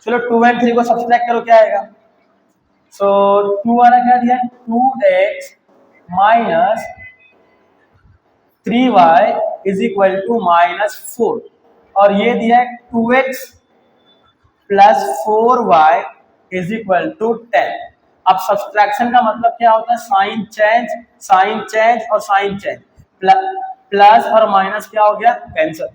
चलो 2 एंड 3 को सब्सट्रैक्ट करो, क्या आएगा। सो 2 वाला क्या दिया, 2x minus 3y is equal to -4, और ये दिया है 2x plus 4y is equal to 10। अब सब्सट्रैक्शन का मतलब क्या होता है, साइन चेंज, साइन चेंज और साइन चेंज, प्लस और माइनस क्या हो गया, कैंसिल।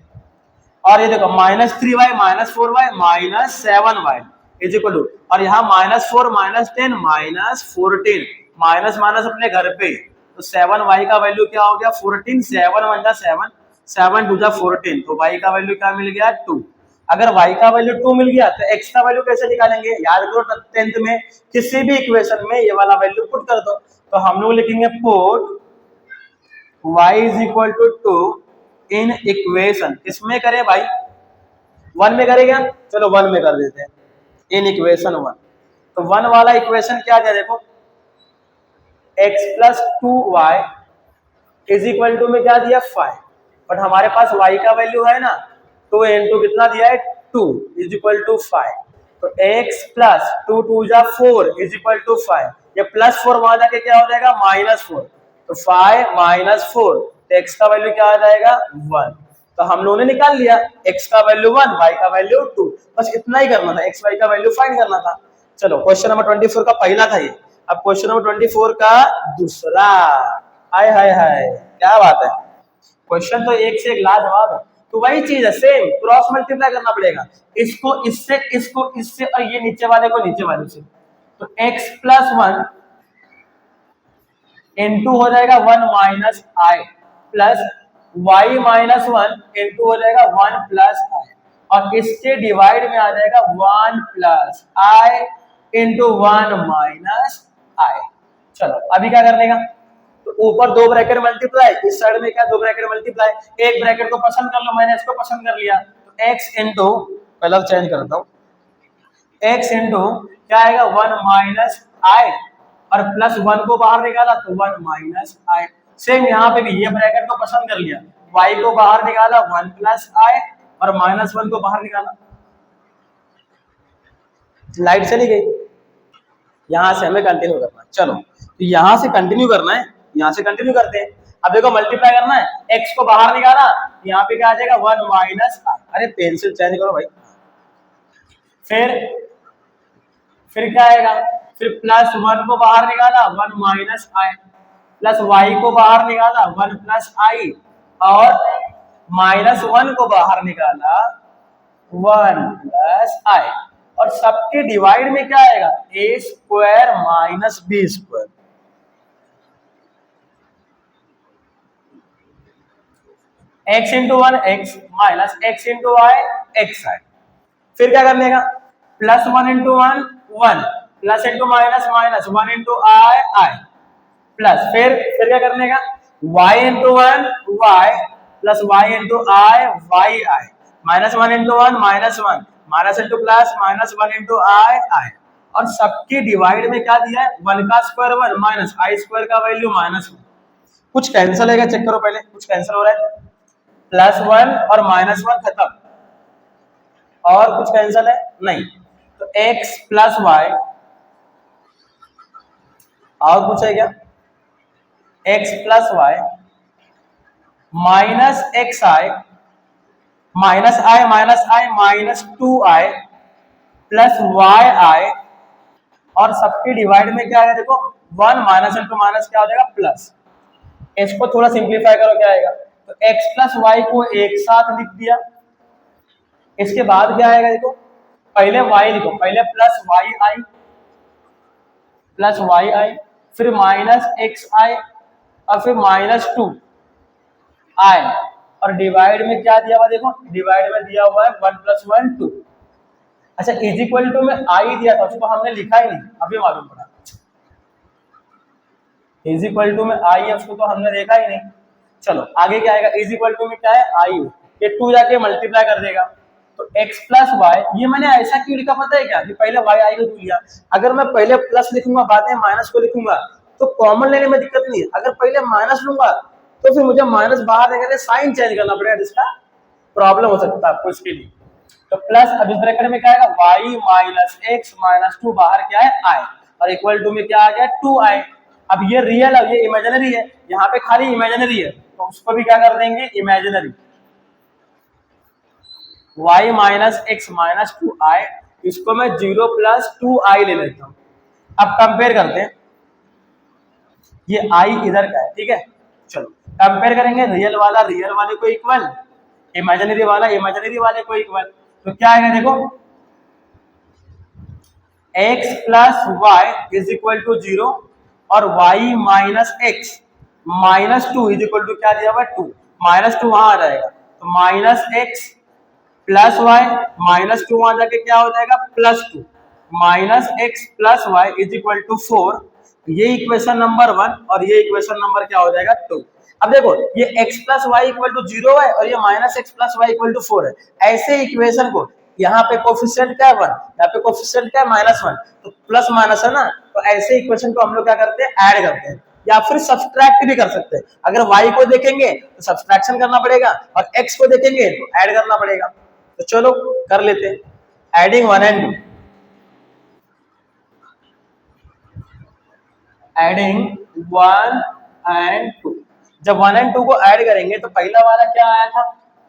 और ये देखो -3y -4y -7y is equal to, और यहाँ -4 -10 -14, माइनस माइनस अपने घर पे, तो 7y का वैल्यू क्या हो गया 14, 7 1 जा 7, 7 2 जा 14, तो y का वैल्यू क्या मिल गया 2। अगर y का वैल्यू 2 मिल गया तो x का वैल्यू कैसे निकालेंगे, याद करो 10th में किसी भी इक्वेशन में ये वाला वैल्यू पुट कर दो। तो हम लोग लिखेंगे put y is equal to 2 in equation, इसमें करें भाई 1 में करेगा, चलो 1 में कर देते हैं, इन इक्वेशन 1। तो 1 वाला इक्वेशन क्या है, देखो x plus 2y is equal to में क्या दिया 5, बट हमारे पास y का वैल्यू है ना, 2 इंटू कितना दिया है 2 इज इक्वल टू 5, तो x प्लस 2 2 जा 4 इज इक्वल टू 5, ये प्लस 4 वहां जाके क्या हो जाएगा -4, तो 5 -4, तो x का वैल्यू क्या आ जाएगा 1। तो हम लोगों ने निकाल लिया x का वैल्यू 1, y का वैल्यू 2, बस इतना ही करना था, x y का वैल्यू फाइंड करना था। चलो क्वेश्चन नंबर 24 का पहला था ये, अब क्वेश्चन नंबर 24 का दूसरा। हाय हाय हाय, क्या बात है, क्वेश्चन तो एक से एक लाजवाब है। तो वही चीज है, सेम क्रॉस मल्टीप्लाई करना पड़ेगा, इसको इससे, इसको इससे, और ये नीचे वाले को नीचे वाले से। तो x प्लस 1 इंटू हो जाएगा 1 माइनस आई, प्लस y माइनस 1 इंटू हो जाएगा 1 प्लस आई, और इसके डिवाइड में आ जाएगा 1 प्लस आई इंटू 1 माइनस आई। चलो अभी क्या करने का, तो ऊपर 2 ब्रैकेट मल्टीप्लाई, इस साइड में क्या 2 ब्रैकेट मल्टीप्लाई, एक ब्रैकेट को पसंद कर लो, मैंने इसको पसंद कर लिया, तो x इंटू, कलर चेंज करता हूं, x इंटू क्या आएगा 1 माइनस आई, और प्लस 1 को बाहर निकाला तो 1 माइनस आई। सेम यहाँ पे भी ये ब्रैकेट को पसंद कर लिया, y को बाहर निकाला 1 प्लस आई, और -1 को बाहर निकाला। लाइट चली गई, यहां से हमें कंटिन्यू करना है। चलो तो यहां से कंटिन्यू करना है, यहां से कंटिन्यू करते हैं। अब देखो मल्टीप्लाई करना है, x को बाहर निकाला, यहाँ पे क्या आ जाएगा 1 माइनस, अरे पेंसिल चेंज करो भाई। फिर क्या आएगा, फिर प्लस 1 को बाहर निकाला 1 माइनस आई, प्लस y को बाहर निकाला 1 प्लस आई, और माइनस 1 को बाहर निकाला 1 प्लस आई, और सबके डिवाइड में क्या आएगा a square minus B square. x into 1 x minus x into i x i. फिर क्या करने का, plus 1 into 1 1, plus into minus minus 1 into i i, plus फिर क्या करने का, y into 1 y plus y into i y i, minus 1 into 1 minus 1, minus into plus minus 1 into i i, और सबके डिवाइड में क्या दिया है 1 का स्क्वायर 1 माइनस आई स्क्वायर का वैल्यू माइनस 1। कुछ कैंसिल है क्या, चेक करो पहले, कुछ कैंसिल हो रहा है, प्लस 1 और माइनस 1 खत्म, और कुछ कैंसिल है नहीं, तो x प्लस वाई, और कुछ है क्या, x plus Y minus x i minus i minus 2i plus y i, और सबके डिवाइड में क्या है देखो 1 माइनस इंटू माइनस क्या हो जाएगा प्लस। इसको थोड़ा सिंप्लीफाई करो, क्या आएगा, तो x प्लस वाई को एक साथ लिख दिया, इसके बाद क्या आएगा देखो, पहले y लिखो, पहले प्लस वाई आई, फिर माइनस एक्स आई, और फिर माइनस 2i, और डिवाइड में क्या दिया हुआ देखो, डिवाइड में दिया हुआ है 1 प्लस 1 2। अच्छा इज इक्वल टू में आई दिया था, उसको हमने लिखा ही नहीं, अभी मालूम पड़ा, इज इक्वल टू में आई है उसको तो हमने देखा ही नहीं। चलो आगे क्या आएगा, इज इक्वल टू में क्या है आई, ये 2 जाके मल्टीप्लाई कर देगा, तो x प्लस वाई, ये मैंने ऐसा क्यों लिखा पता है क्या, कि पहले y आई को 2 लिया, अगर मैं पहले प्लस लिखूंगा बाद में माइनस को लिखूंगा तो कॉमन लेने में दिक्कत नहीं है, अगर पहले माइनस लूंगा तो फिर मुझे माइनस बाहर लेकर साइन चेंज करना पड़ेगा, जिसका प्रॉब्लम हो सकता है आपको इसके लिए। तो प्लस, अब इस ब्रैकेट में क्या आएगा y माइनस एक्स माइनस 2, बाहर क्या है i, और इक्वल टू में क्या आ गया 2i। अब ये रियल है, ये इमेजिनरी है, यहाँ पे खाली इमेजिनरी है, तो उसको भी क्या कर देंगे imaginary, y minus X minus 2i, इसको मैं 0 प्लस 2i ले लेता हूँ। अब कंपेयर करते हैं, ये i इधर का है, ठीक है, चलो कंपेयर करेंगे, रियल वाला रियल वाले को इक्वल, इमेजिनरी वाला इमेजिनरी वाले को इक्वल, तो क्या आएगा देखो, x plus Y is equal to 0, और y minus X minus 2 is equal to क्या दिया हुआ 2, माइनस 2 वहां आ जाएगा, तो minus X plus Y minus 2 वहां जाके क्या हो जाएगा plus 2, minus X plus Y is equal to 4। ये इक्वेशन नंबर 1 और ये इक्वेशन नंबर क्या हो जाएगा 2। अब देखो ये x plus Y equal to 0 है और ये minus X plus Y equal to 4 है, ऐसे इक्वेशन को यहाँ पे कोफिशिएंट क्या है 1, यहाँ पे कोफिशिएंट क्या है -1, तो प्लस माइनस है ना, तो ऐसे इक्वेशन को हम लोग क्या करते हैं ऐड करते हैं, या फिर सब्सट्रैक्ट भी कर सकते हैं। अगर y को देखेंगे तो सब्सट्रैक्शन करना पड़ेगा, और x को देखेंगे तो ऐड करना पड़ेगा। तो चलो कर लेते हैं एडिंग 1 एंड 2, एडिंग 1 एंड 2। जब 1 एंड 2 को ऐड करेंगे तो पहला वाला क्या आया था,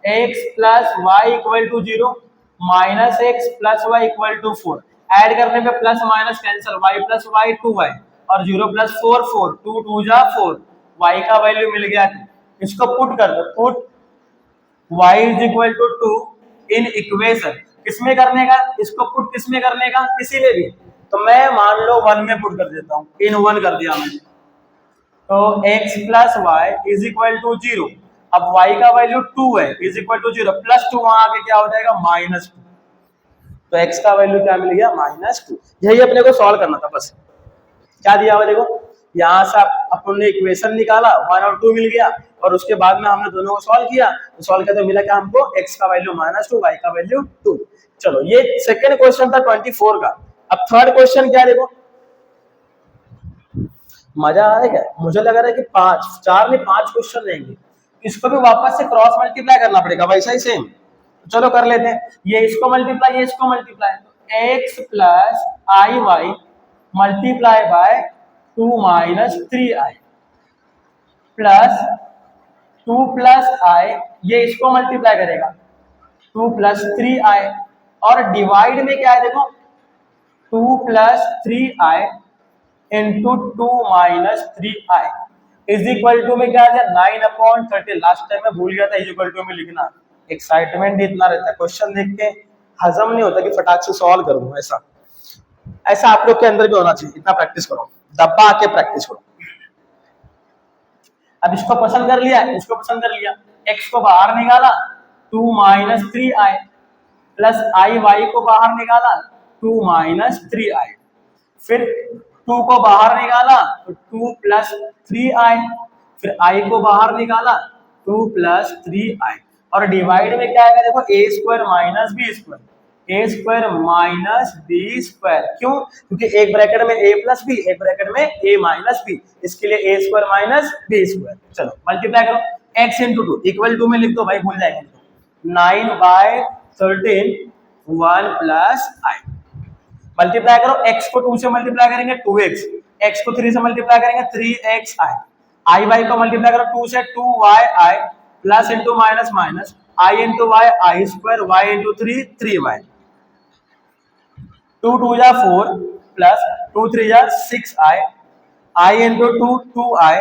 x plus Y equal to 0 minus X plus Y equal to 4, add करने पे plus minus cancel, y plus Y 2y, और 0 प्लस 4 4, 2 2 जा 4, y का वैल्यू मिल गया, इसको पुट कर दो, put y is equal to 2 in equation, किसमें करने का, इसको पुट किसमें करने का, किसी में भी, तो मैं मान लो 1 में पुट कर देता हूं, इन 1 कर दिया मैंने, तो x plus Y is equal to 0, अब y का वैल्यू 2 है इज इक्वल टू 0, प्लस 2 वहां आके क्या हो जाएगा -2, तो x का वैल्यू क्या मिल गया -2। यही अपने को सॉल्व करना था, बस क्या दिया हुआ देखो, यहाँ से अपन ने इक्वेशन निकाला 1 और 2 मिल गया, और उसके बाद में हमने दोनों को सॉल्व किया, तो सॉल्व किया तो मिला क्या हमको, x का वैल्यू -2, y का वैल्यू 2। चलो ये सेकंड क्वेश्चन था 24 का। अब थर्ड क्वेश्चन क्या देखो, मजा आ रहा है क्या, मुझे लग रहा है कि 4 नहीं 5 क्वेश्चन रहेंगे, इसको भी वापस से क्रॉस मल्टीप्लाई करना पड़ेगा वैसा ही सेम। चलो कर लेते हैं, ये इसको मल्टीप्लाई ये इसको multiply, x plus I y multiply by 2 minus 3i plus 2 plus i, ये इसको मल्टीप्लाई करेगा 2 प्लस 3i, और डिवाइड में क्या है देखो 2 plus 3i into 2 minus 3i is equal to में क्या आ गया 9/30। लास्ट टाइम मैं भूल गया था इज इक्वल टू में लिखना, एक्साइटमेंट इतना रहता है क्वेश्चन देख के हजम नहीं होता कि फटाक से सॉल्व कर दूं। ऐसा ऐसा आप लोग के अंदर भी होना चाहिए, इतना प्रैक्टिस करो, दबा के प्रैक्टिस करो। अब इसको पसंद कर लिया, इसको पसंद कर लिया, x को बाहर निकाला 2 माइनस 3i प्लस आई वाई को बाहर निकाला 2 माइनस 3i, फिर 2 को बाहर निकाला तो 2 प्लस 3i, फिर i को बाहर निकाला 2 प्लस 3i, और डिवाइड में क्या आएगा देखो a square minus B square, A square minus B square. क्यों? क्योंकि एक ब्रैकेट में a प्लस बी, एक ब्रैकेट में a माइनस बी, इसके लिए A square minus B square. चलो मल्टीप्लाई करो, x इंटू 2 इक्वल टू में लिख दो भाई, भूल जाएंगे तो 9/13 1 प्लस आई। मल्टीप्लाई करो, x को 2 से मल्टीप्लाई करेंगे 2x, x को 3 से मल्टीप्लाई करेंगे 3xi, आई वाई को मल्टीप्लाई करो 2 से 2yi plus into minus minus i into Y I square, y into 3 3y, 2 2 जा 4 प्लस 2 3 जा 6i, i into 2 2i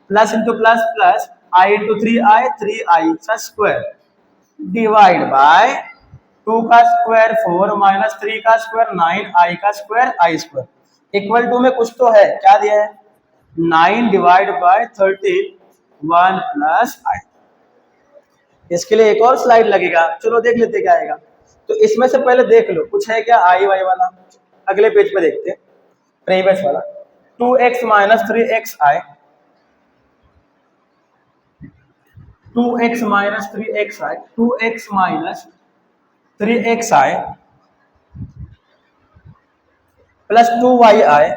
plus into plus plus i into 3i 3i का square divide by 2 का square 4 minus 3 का square 9i का square i square equal to में कुछ तो है, क्या दिया है 9 डिवाइड बाय 13 1 प्लस i। इसके लिए एक और स्लाइड लगेगा, चलो देख लेते क्या आएगा। तो इसमें से पहले देख लो कुछ है क्या आई वाई वाला, अगले पेज पे देखते हैं प्रीवियस वाला 2x minus 3xi 2x minus 3xi 2x minus 3xi plus 2yi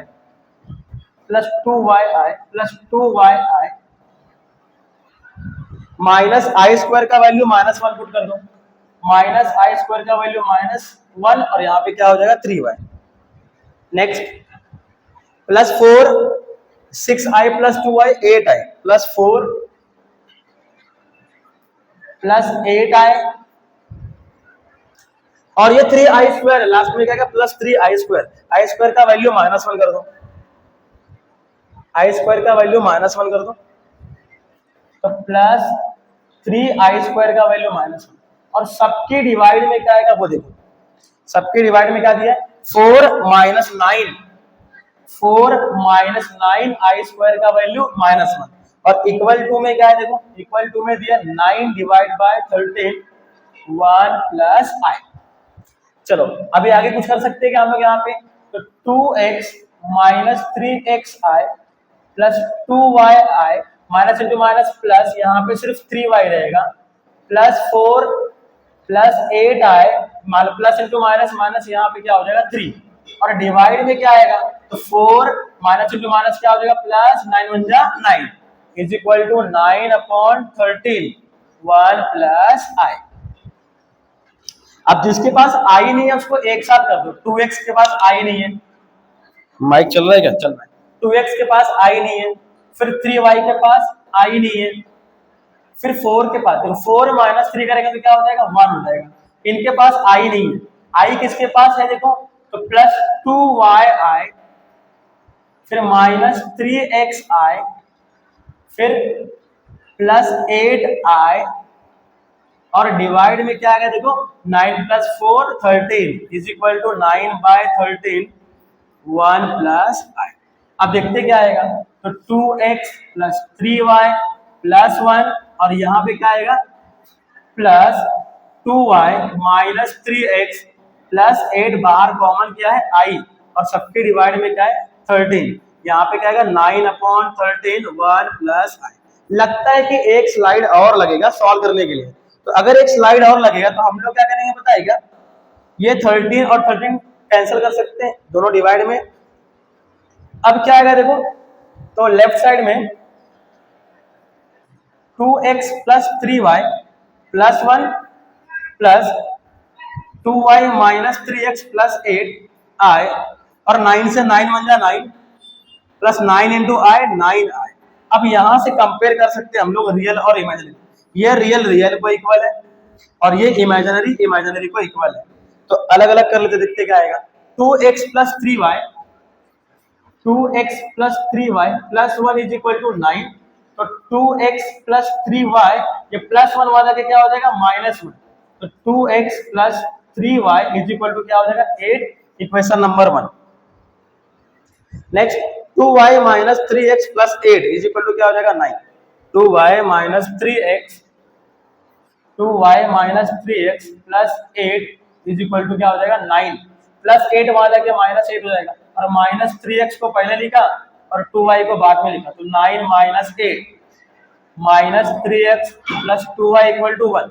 plus 2yi plus 2yi minus i square का वैल्यू -1 पुट कर दो, माइनस आई स्क्वायर का वैल्यू -1 और यहाँ पे क्या हो जाएगा 3y। Next plus 4 6i plus 2y 8i plus 4 plus 8i और ये 3i स्क्वायर लास्ट में क्या है plus 3i square, i square का वैल्यू -1 कर दो, आई स्क्वायर का वैल्यू -1 कर दो तो प्लस 3i स्क्वायर का वैल्यू -1 और सबके डिवाइड में क्या आएगा वो देखो, सबके डिवाइड में क्या दिया है 4 माइनस 9 आई स्क्वायर का वैल्यू -1 और इक्वल टू में क्या है देखो, इक्वल टू में दिया 9 डिवाइड बाय 13 1 प्लस आई। चलो अभी आगे कुछ कर सकते हैं क्या हम लोग यहाँ पे, तो 2x minus 3xi plus 2yi minus into minus plus यहाँ पे सिर्फ 3y रहेगा plus 4 plus 8i plus into minus minus यहाँ पे क्या हो जाएगा 3 और डिवाइड में क्या आएगा तो 4 माइनस इंटू माइनस क्या हो जाएगा प्लस 9 1 जा 9 is equal to 9/13 1 plus i। अब जिसके पास i नहीं है उसको एक साथ कर दो, 2x के पास i नहीं है, माइक चल रहा है क्या, चल रहा है, 2x के पास i नहीं है, फिर 3y के पास i नहीं है, फिर 4 के पास, देखो 4 माइनस 3 करेंगे तो क्या हो जाएगा 1 हो जाएगा, इनके पास i नहीं है, i किसके पास है देखो तो प्लस 2yi फिर माइनस 3xi फिर प्लस 8i और डिवाइड में क्या आ गया देखो 9 plus 4 13 is equal to 9/13 1 plus i। अब देखते क्या आएगा तो 2x प्लस 3y प्लस 1 और यहाँ पे क्या आएगा plus 2y minus 3x plus 8 बाहर कॉमन किया है i और सबके डिवाइड में क्या है 13, यहाँ पे क्या आएगा 9/13 1 प्लस i। लगता है कि एक स्लाइड और लगेगा सॉल्व करने के लिए, तो अगर एक स्लाइड और लगेगा तो हम लोग क्या करेंगे पता है क्या, ये 13 और 13 कैंसिल कर सकते हैं दोनों डिवाइड में। अब क्या आएगा देखो तो लेफ्ट साइड में 2x plus 3y plus 1 plus 2y minus 3x plus 8i, और 9 से 9 बन जा 9 प्लस 9 इंटू आई 9i। अब यहां से कंपेयर कर सकते हैं हम लोग रियल और इमेजिनरी। ये रियल रियल को इक्वल है और ये इमेजिनरी इमेजिनरी को इक्वल है, तो अलग अलग कर लेते, देखते क्या आएगा। 2x plus 3y, 2x plus 3y plus 1 is equal to 9, तो 2x प्लस 3y, ये प्लस 1 वाला के क्या हो जाएगा -1, तो 2x plus 3y is equal to क्या हो जाएगा 8, equation number 1। Next 2y minus 3x plus 8 is equal to क्या हो जाएगा 9, 2y minus 3x, 2y minus 3x plus 8 is equal to क्या हो जाएगा 9, प्लस 8 वहां जाके -8 हो जाएगा, और माइनस 3x को पहले लिखा और 2y को बाद में लिखा, तो 9 minus 8 minus 3x plus 2y equal to 1।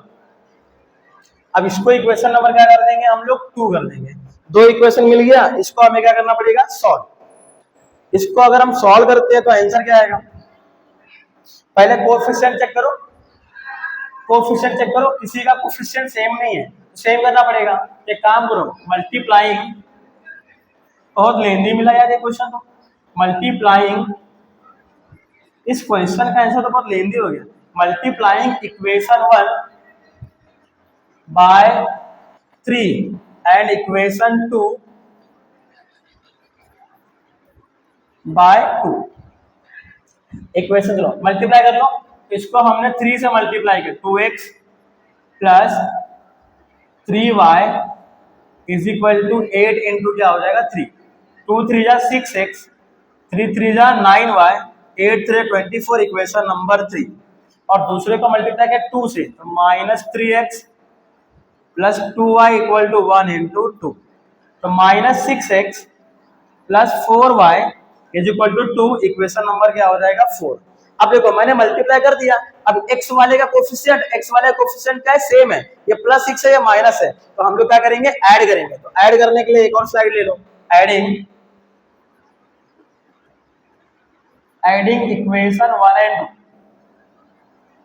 अब इसको इक्वेशन नंबर क्या कर देंगे हम लोग 2 कर देंगे। दो इक्वेशन मिल गया, इसको हमें क्या करना पड़ेगा सॉल्व। इसको अगर हम सॉल्व करते हैं तो आंसर क्या आएगा, पहले कोएफिशिएंट चेक करो, कोएफिशिएंट चेक करो, किसी का कोएफिशिएंट सेम नहीं है, सेम करना पड़ेगा। एक काम करो, मल्टीप्लाइंग, बहुत लेंदी मिला यार ये क्वेश्चन, तो मल्टीप्लाइंग, इस क्वेश्चन का आंसर तो बहुत लेंदी हो गया। Multiplying equation 1 by 3 and equation 2 by 2, equation लो मल्टीप्लाई कर लो, इसको हमने 3 से मल्टीप्लाई किया, 2x plus 3y is equal to 8 into क्या हो जाएगा 3, 2 3 जा 6x, 3 3 जा 9y, 8 3 24, इक्वेशन नंबर 3। और दूसरे को मल्टीप्लाई किया 2 से, तो minus 3x plus 2y equal to 1 into 2, तो minus 6x plus 4y is equal to 2, equation number क्या हो जाएगा 4। अब देखो मैंने मल्टीप्लाई कर दिया, अब x वाले का कोएफिशिएंट, x वाले का कोएफिशिएंट क्या है सेम है, ये प्लस 6 है ये माइनस है, तो हम लोग क्या करेंगे ऐड करेंगे। तो ऐड करने के लिए एक और स्लाइड ले लो, एडिंग इक्वेशन 1 एंड 2।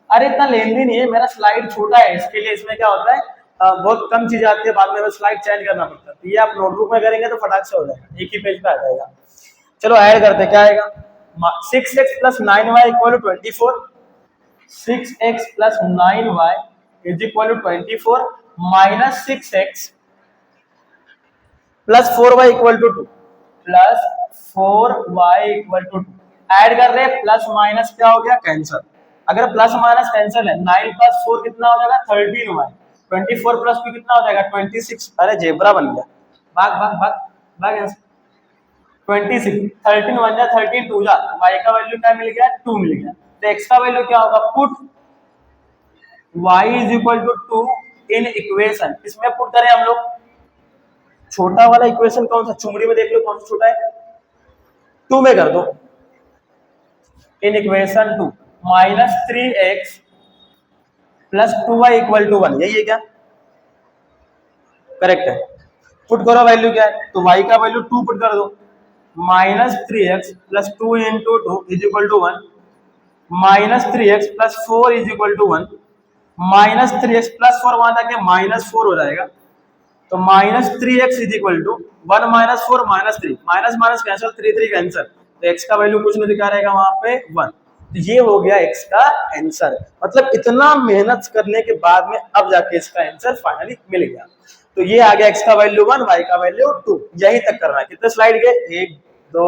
अरे इतना लेंदी नहीं है, मेरा स्लाइड छोटा है, इसके लिए इसमें क्या होता है बहुत कम चीजें आती है, बाद में स्लाइड चेंज करना पड़ता है, तो ये आप नोटबुक में करेंगे तो फटाक से हो जाएगा, एक ही पेज पे आ जाएगा। चलो ऐड करते, क्या आएगा 6x plus 9y equal to 24, 6x plus 9y is equal to 24, minus 6x plus 4y equal to 2, plus 4y equal to 2। Add कर रहे हैं, प्लस माइनस क्या हो गया कैंसिल, अगर प्लस माइनस कैंसिल है 9 प्लस 4 कितना हो जाएगा 13y, 24 प्लस 2 कितना हो जाएगा 26, अरे जेब्रा बन गया, भाग भाग भाग भाग यहाँ से, 26, 13 1 जा 13 2 जा, y का वैल्यू क्या मिल गया 2 मिल गया, तो x का वैल्यू क्या होगा, put y is equal to 2 in equation, इसमें पुट करें हम लोग, छोटा वाला इक्वेशन कौन सा, चुमड़ी में देख लो कौन सा छोटा है, 2 में कर दो, in equation 2 minus 3x plus 2y equal to 1, यही है क्या, करेक्ट है। पुट करो वैल्यू क्या है, तो y का वैल्यू 2 पुट कर दो, minus 3x plus 2 into 2 is equal to 1, minus 3x plus 4 is equal to 1, minus 3x plus 4 वहां तक माइनस 4 हो जाएगा, तो minus 3x is equal to 1 minus 4 minus 3, minus minus cancel, 3 3 cancel, तो x का value कुछ नहीं दिखा रहेगा वहां पे 1, तो ये हो गया x का आंसर। मतलब इतना मेहनत करने के बाद में अब जाके इसका आंसर फाइनली मिल गया, तो ये आ गया x का वैल्यू 1, y का वैल्यू 2, यही तक करना है। कितने स्लाइड गए, 1 2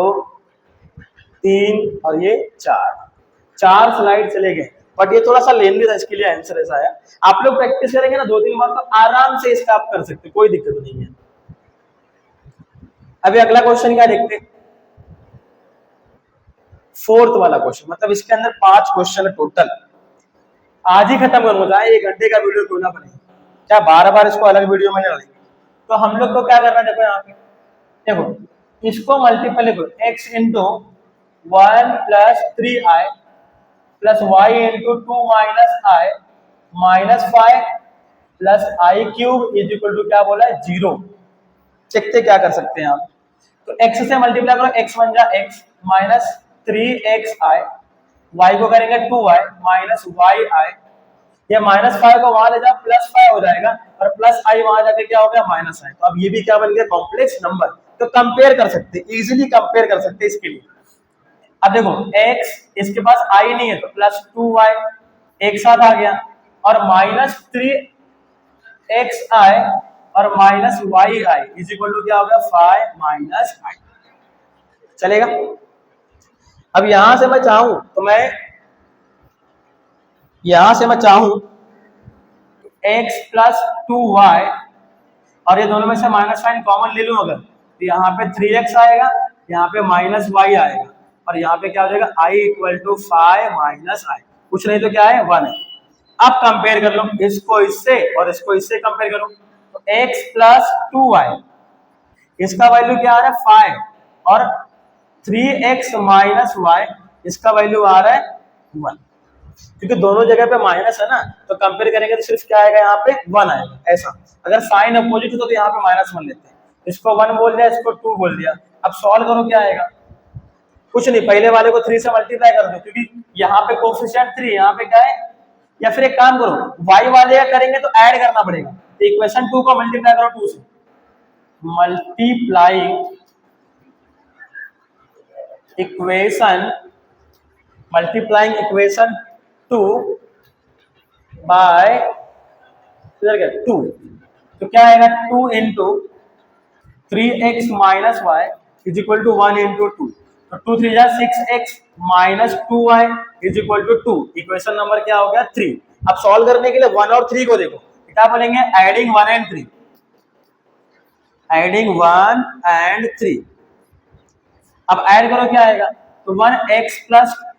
3 और ये 4 स्लाइड चले गए, बट ये थोड़ा सा लेंदी था, इसके लिए आंसर ऐसा है। आप लोग प्रैक्टिस करेंगे ना 2-3 बार तो आराम से इसका आप कर सकते, कोई दिक्कत नहीं है। अभी अगला क्वेश्चन क्या देखते हैं, फोर्थ वाला क्वेश्चन, मतलब इसके अंदर 5 क्वेश्चन है टोटल, आज ही खत्म करूंगा, 1 घंटे का वीडियो क्यों ना बने, क्या बार-बार इसको अलग वीडियो में डालेंगे। तो हम लोग को क्या करना है, देखो यहाँ पे देखो, इसको मल्टीपल करो, x into 1 plus 3i plus y into 2 minus i minus 5 plus I cube is equal to क्या बोला है 0। चेकते क्या कर सकते हैं आप, तो x से मल्टीप्लाई करो, x 1 जा x माइनस 3xi, y को करेंगे 2y माइनस yi ये -5 को वहां ले जाओ +5 हो जाएगा और +i वहां जाके क्या हो गया -i। तो अब ये भी क्या बन गया कॉम्प्लेक्स नंबर। तो कंपेयर कर सकते, इजीली कंपेयर कर सकते इसके लिए। अब देखो x, इसके पास i नहीं है तो +2y एक साथ आ गया, और -3xi और -yi इज इक्वल टू क्या हो गया 5 - i। चलेगा। अब यहां से मैं चाहूं तो मैं x + 2y और ये दोनों में से माइनस साइन कॉमन ले लूं अगर, तो यहाँ पे 3x आएगा, यहाँ पे -y आएगा, और यहाँ पे क्या हो जाएगा i = 5 - i। कुछ नहीं तो क्या है 1 है। अब कंपेयर कर लो इसको इससे और इसको इससे कंपेयर करो, तो x + 2y इसका वैल्यू क्या आ रहा है 5 और 3x - y इसका वैल्यू आ रहा है 1। क्योंकि दोनों जगह पे माइनस है ना, तो कंपेयर करेंगे तो सिर्फ क्या आएगा यहाँ पे 1 आएगा। ऐसा अगर साइन अपोजिट हो तो यहाँ पे -1 लेते हैं, इसको 1 बोल दिया, इसको 2 बोल दिया। अब सॉल्व करो क्या आएगा, कुछ नहीं, पहले वाले को 3 से मल्टीप्लाई कर दो क्योंकि यहाँ पे कोफिशिएंट 3 यहाँ पे क्या है, या फिर एक काम करो y वाले का करेंगे तो ऐड करना पड़ेगा। इक्वेशन 2 को मल्टीप्लाई करो 2 से, मल्टीप्लाइंग इक्वेशन 2 बाय 2, तो क्या आएगा 2 × 3x - y = 1 × 2, तो 2 3 जा 6x - 2y = 2। इक्वेशन नंबर क्या हो गया 3। अब सॉल्व करने के लिए 1 और 3 को देखो, क्या बोलेंगे एडिंग 1 and 3, एडिंग 1 and 3। अब ऐड करो क्या आएगा, तो 1x +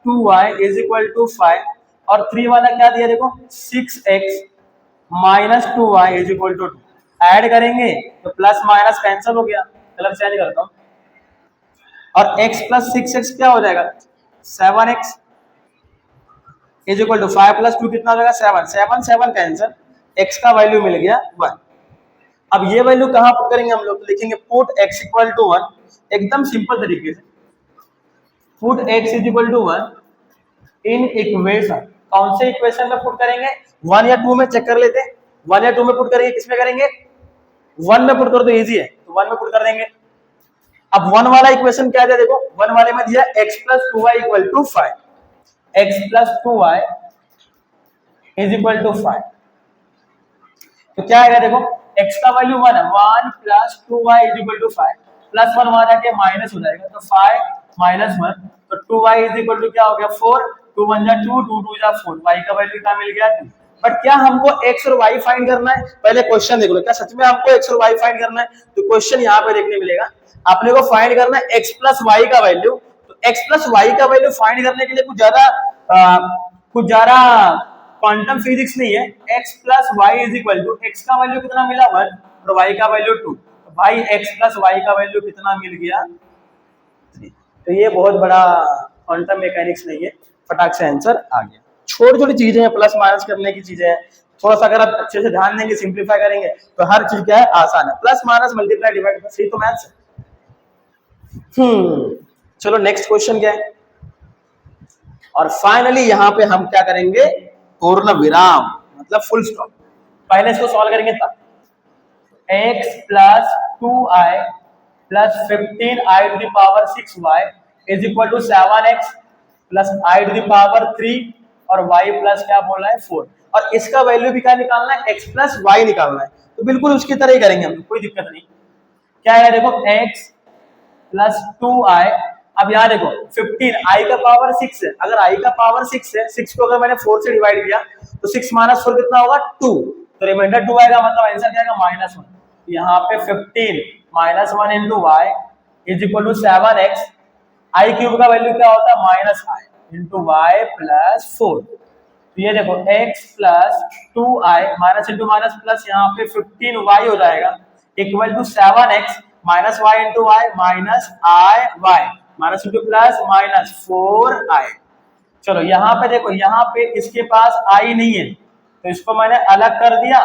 2y = 5 और 3 वाला क्या दिया देखो 6x - 2y = 2। ऐड करेंगे तो प्लस माइनस कैंसिल हो गया, कलर चेंज करता हूं, और x + 6x क्या हो जाएगा 7x = 5 + 2 कितना हो जाएगा 7, 7 7 कैंसिल, x का वैल्यू मिल गया 1। अब ये वैल्यू कहां पुट करेंगे हम लोग, लिखेंगे पुट x = 1, एकदम सिंपल तरीके से पुट x = 1 इन इक्वेशन। कौन से इक्वेशन में पुट करेंगे, 1 या 2 में चेक कर लेते हैं। 1 या 2 में पुट करेंगे, किसमें करेंगे 1 में पुट कर दो, इजी है, तो 1 में पुट कर देंगे। अब 1 वाला इक्वेशन क्या है देखो, 1 वाले में दिया x + 2y = 5, x + 2y = 5, तो क्या आएगा देखो x का वैल्यू 1 है, 1 + 2y = 5, प्लस 1 वहां जाके माइनस हो जाएगा, तो 5 - 1, तो 2y = क्या हो गया 4, 2 1 जा 2, 2 2 जा 4, y का वैल्यू क्या मिल गया 2। बट क्या हमको x और y फाइंड करना है, पहले क्वेश्चन देख लो, क्या सच में हमको x और y फाइंड करना है, तो क्वेश्चन यहाँ पे देखने मिलेगा, आपने को फाइंड करना है x + y का वैल्यू। तो x + y का वैल्यू फाइंड करने के लिए कुछ ज्यादा क्वांटम फिजिक्स नहीं है। x + y = x का वैल्यू कितना मिला 1 और y का वैल्यू 2, तो भाई x + y का वैल्यू कितना मिल गया 3। तो ये बहुत बड़ा क्वांटम मैकेनिक्स नहीं है, फटाक से आंसर आ गया। छोटी छोटी चीजें हैं, प्लस माइनस करने की चीजें हैं, थोड़ा सा अगर आप अच्छे से ध्यान देंगे सिंप्लीफाई करेंगे तो हर चीज क्या है आसान है, प्लस माइनस मल्टीप्लाई डिवाइड बस यही तो मैथ्स है। चलो नेक्स्ट क्वेश्चन क्या है, और फाइनली यहाँ पे हम क्या करेंगे पूर्ण विराम, मतलब फुल स्टॉप। पहले इसको सॉल्व करेंगे तब x + 2i + 15i⁻6y = 7x + i⁻3 और y प्लस क्या बोल रहा है 4, और इसका वैल्यू भी क्या निकालना है x + y निकालना है, तो बिल्कुल उसकी तरह ही करेंगे हम, कोई दिक्कत नहीं। क्या है देखो x + 2i, अब यहाँ देखो 15 i का पावर 6 है, अगर i का पावर 6 है, 6 को अगर मैंने 4 से डिवाइड किया तो 6 - 4 कितना होगा 2, तो रिमाइंडर 2 आएगा, मतलब आंसर क्या आएगा -1। यहाँ पे 15 - 1 × y = 7x, i³ का वैल्यू क्या होता है -i × y + 4, तो ये देखो x + 2i -* प्लस यहाँ पे 15y हो जाएगा = 7x - y × y -i y -4i। चलो यहाँ पे देखो, यहाँ पे इसके पास i नहीं है तो इसको मैंने अलग कर दिया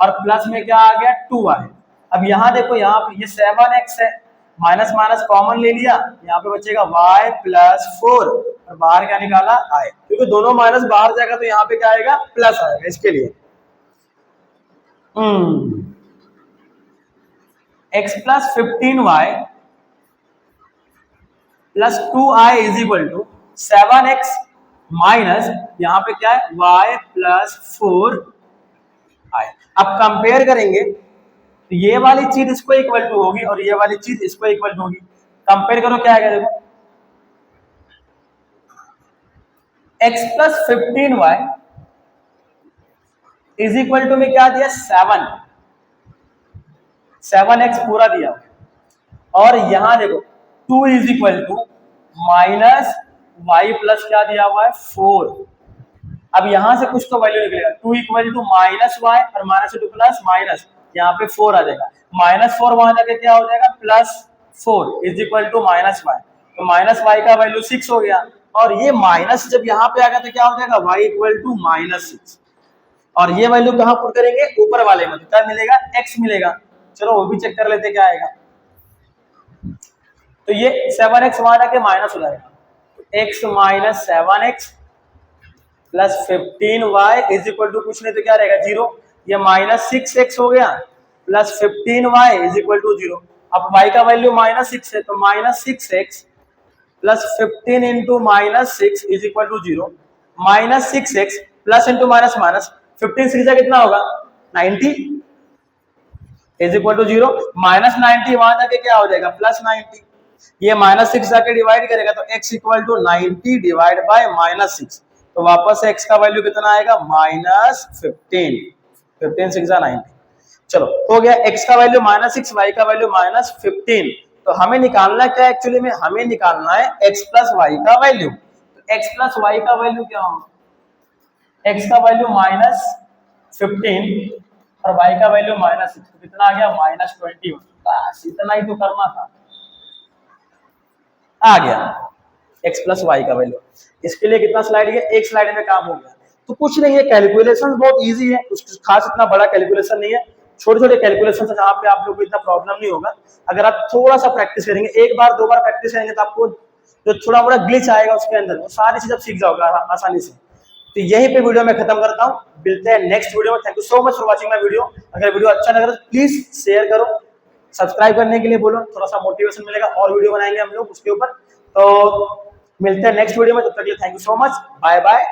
और प्लस में क्या आ गया 2i। अब यहाँ देखो, यहाँ पे ये 7x है, माइनस माइनस कॉमन ले लिया, यहाँ पे बचेगा y प्लस 4 और बाहर क्या निकाला i, क्योंकि दोनों माइनस बाहर जाएगा तो यहाँ पे क्या आएगा प्लस आएगा, इसके लिए x plus 15y plus 2i is equal to 7x minus यहाँ पे क्या है y प्लस 4i। अब कंपेयर करेंगे तो ये वाली चीज इसको इक्वल टू होगी और ये वाली चीज इसको इक्वल टू होगी। कंपेयर करो क्या आएगा, देखो x plus 15y is equal to में क्या दिया 7x पूरा दिया और यहां देखो 2 is equal to minus Y plus क्या दिया हुआ है 4। अब यहां से कुछ तो वैल्यू निकलेगा, 2 इक्वल टू माइनस वाई और माइनस टू प्लस माइनस, यहाँ पे 4 आ जाएगा, माइनस 4 वहां जाके क्या हो जाएगा plus 4 is equal to minus Y, तो माइनस वाई का वैल्यू 6 हो गया और ये माइनस जब यहाँ पे आ गया तो क्या हो जाएगा y इक्वल टू माइनस 6 और ये वैल्यू कहां पुट करेंगे ऊपर वाले में, तो क्या मिलेगा x मिलेगा। चलो वो भी चेक कर लेते क्या आएगा, तो ये 7x वहां जाके माइनस हो जाएगा, x minus 7x plus 15y is equal to कुछ नहीं तो क्या रहेगा 0, ये माइनस 6x हो गया plus 15y is equal to 0। अब y का वैल्यू माइनस 6 है तो minus 6x plus 15 into minus 6 is equal to 0, minus 6x plus into minus minus 15 सीधा कितना होगा 90 इज इक्वल टू 0, माइनस 90 वहां जाके क्या हो जाएगा प्लस 90, ये माइनस 6 जाके डिवाइड करेगा तो x equal to 90 divide by minus 6, तो वापस से x का वैल्यू कितना आएगा माइनस 15, 15 6 90। चलो हो गया, x का वैल्यू माइनस 6, y का वैल्यू माइनस 15, तो हमें निकालना क्या एक्चुअली में, हमें निकालना है x प्लस वाई का वैल्यू, तो x प्लस वाई का वैल्यू क्या होगा, x का वैल्यू माइनस 15 और y का वैल्यू माइनस 6, तो कितना आ गया माइनस 21, बस इतना ही तो करना था, आ गया x प्लस वाई का वैल्यू। इसके लिए कितना स्लाइड है, एक स्लाइड में काम हो गया। तो कुछ नहीं है, कैलकुलेशन बहुत इजी है, कुछ खास इतना बड़ा कैलकुलेशन नहीं है, छोटे छोटे कैलकुलेशन जहाँ पे आप लोगों को इतना प्रॉब्लम नहीं होगा। अगर आप थोड़ा सा प्रैक्टिस करेंगे, एक बार दो बार प्रैक्टिस करेंगे तो आपको जो थोड़ा बड़ा ग्लिच आएगा उसके अंदर वो सारी चीज आप सीख जाओगे आसानी से। तो यही पे वीडियो मैं खत्म करता हूँ, मिलते हैं नेक्स्ट वीडियो में। Thank you so much for watching my video. अगर वीडियो अच्छा लग रहा है तो प्लीज शेयर करो, सब्सक्राइब करने के लिए बोलो, थोड़ा सा मोटिवेशन मिलेगा, और वीडियो बनाएंगे हम लोग उसके ऊपर। तो मिलते हैं नेक्स्ट वीडियो में, तब तक के लिए thank you so much, bye bye.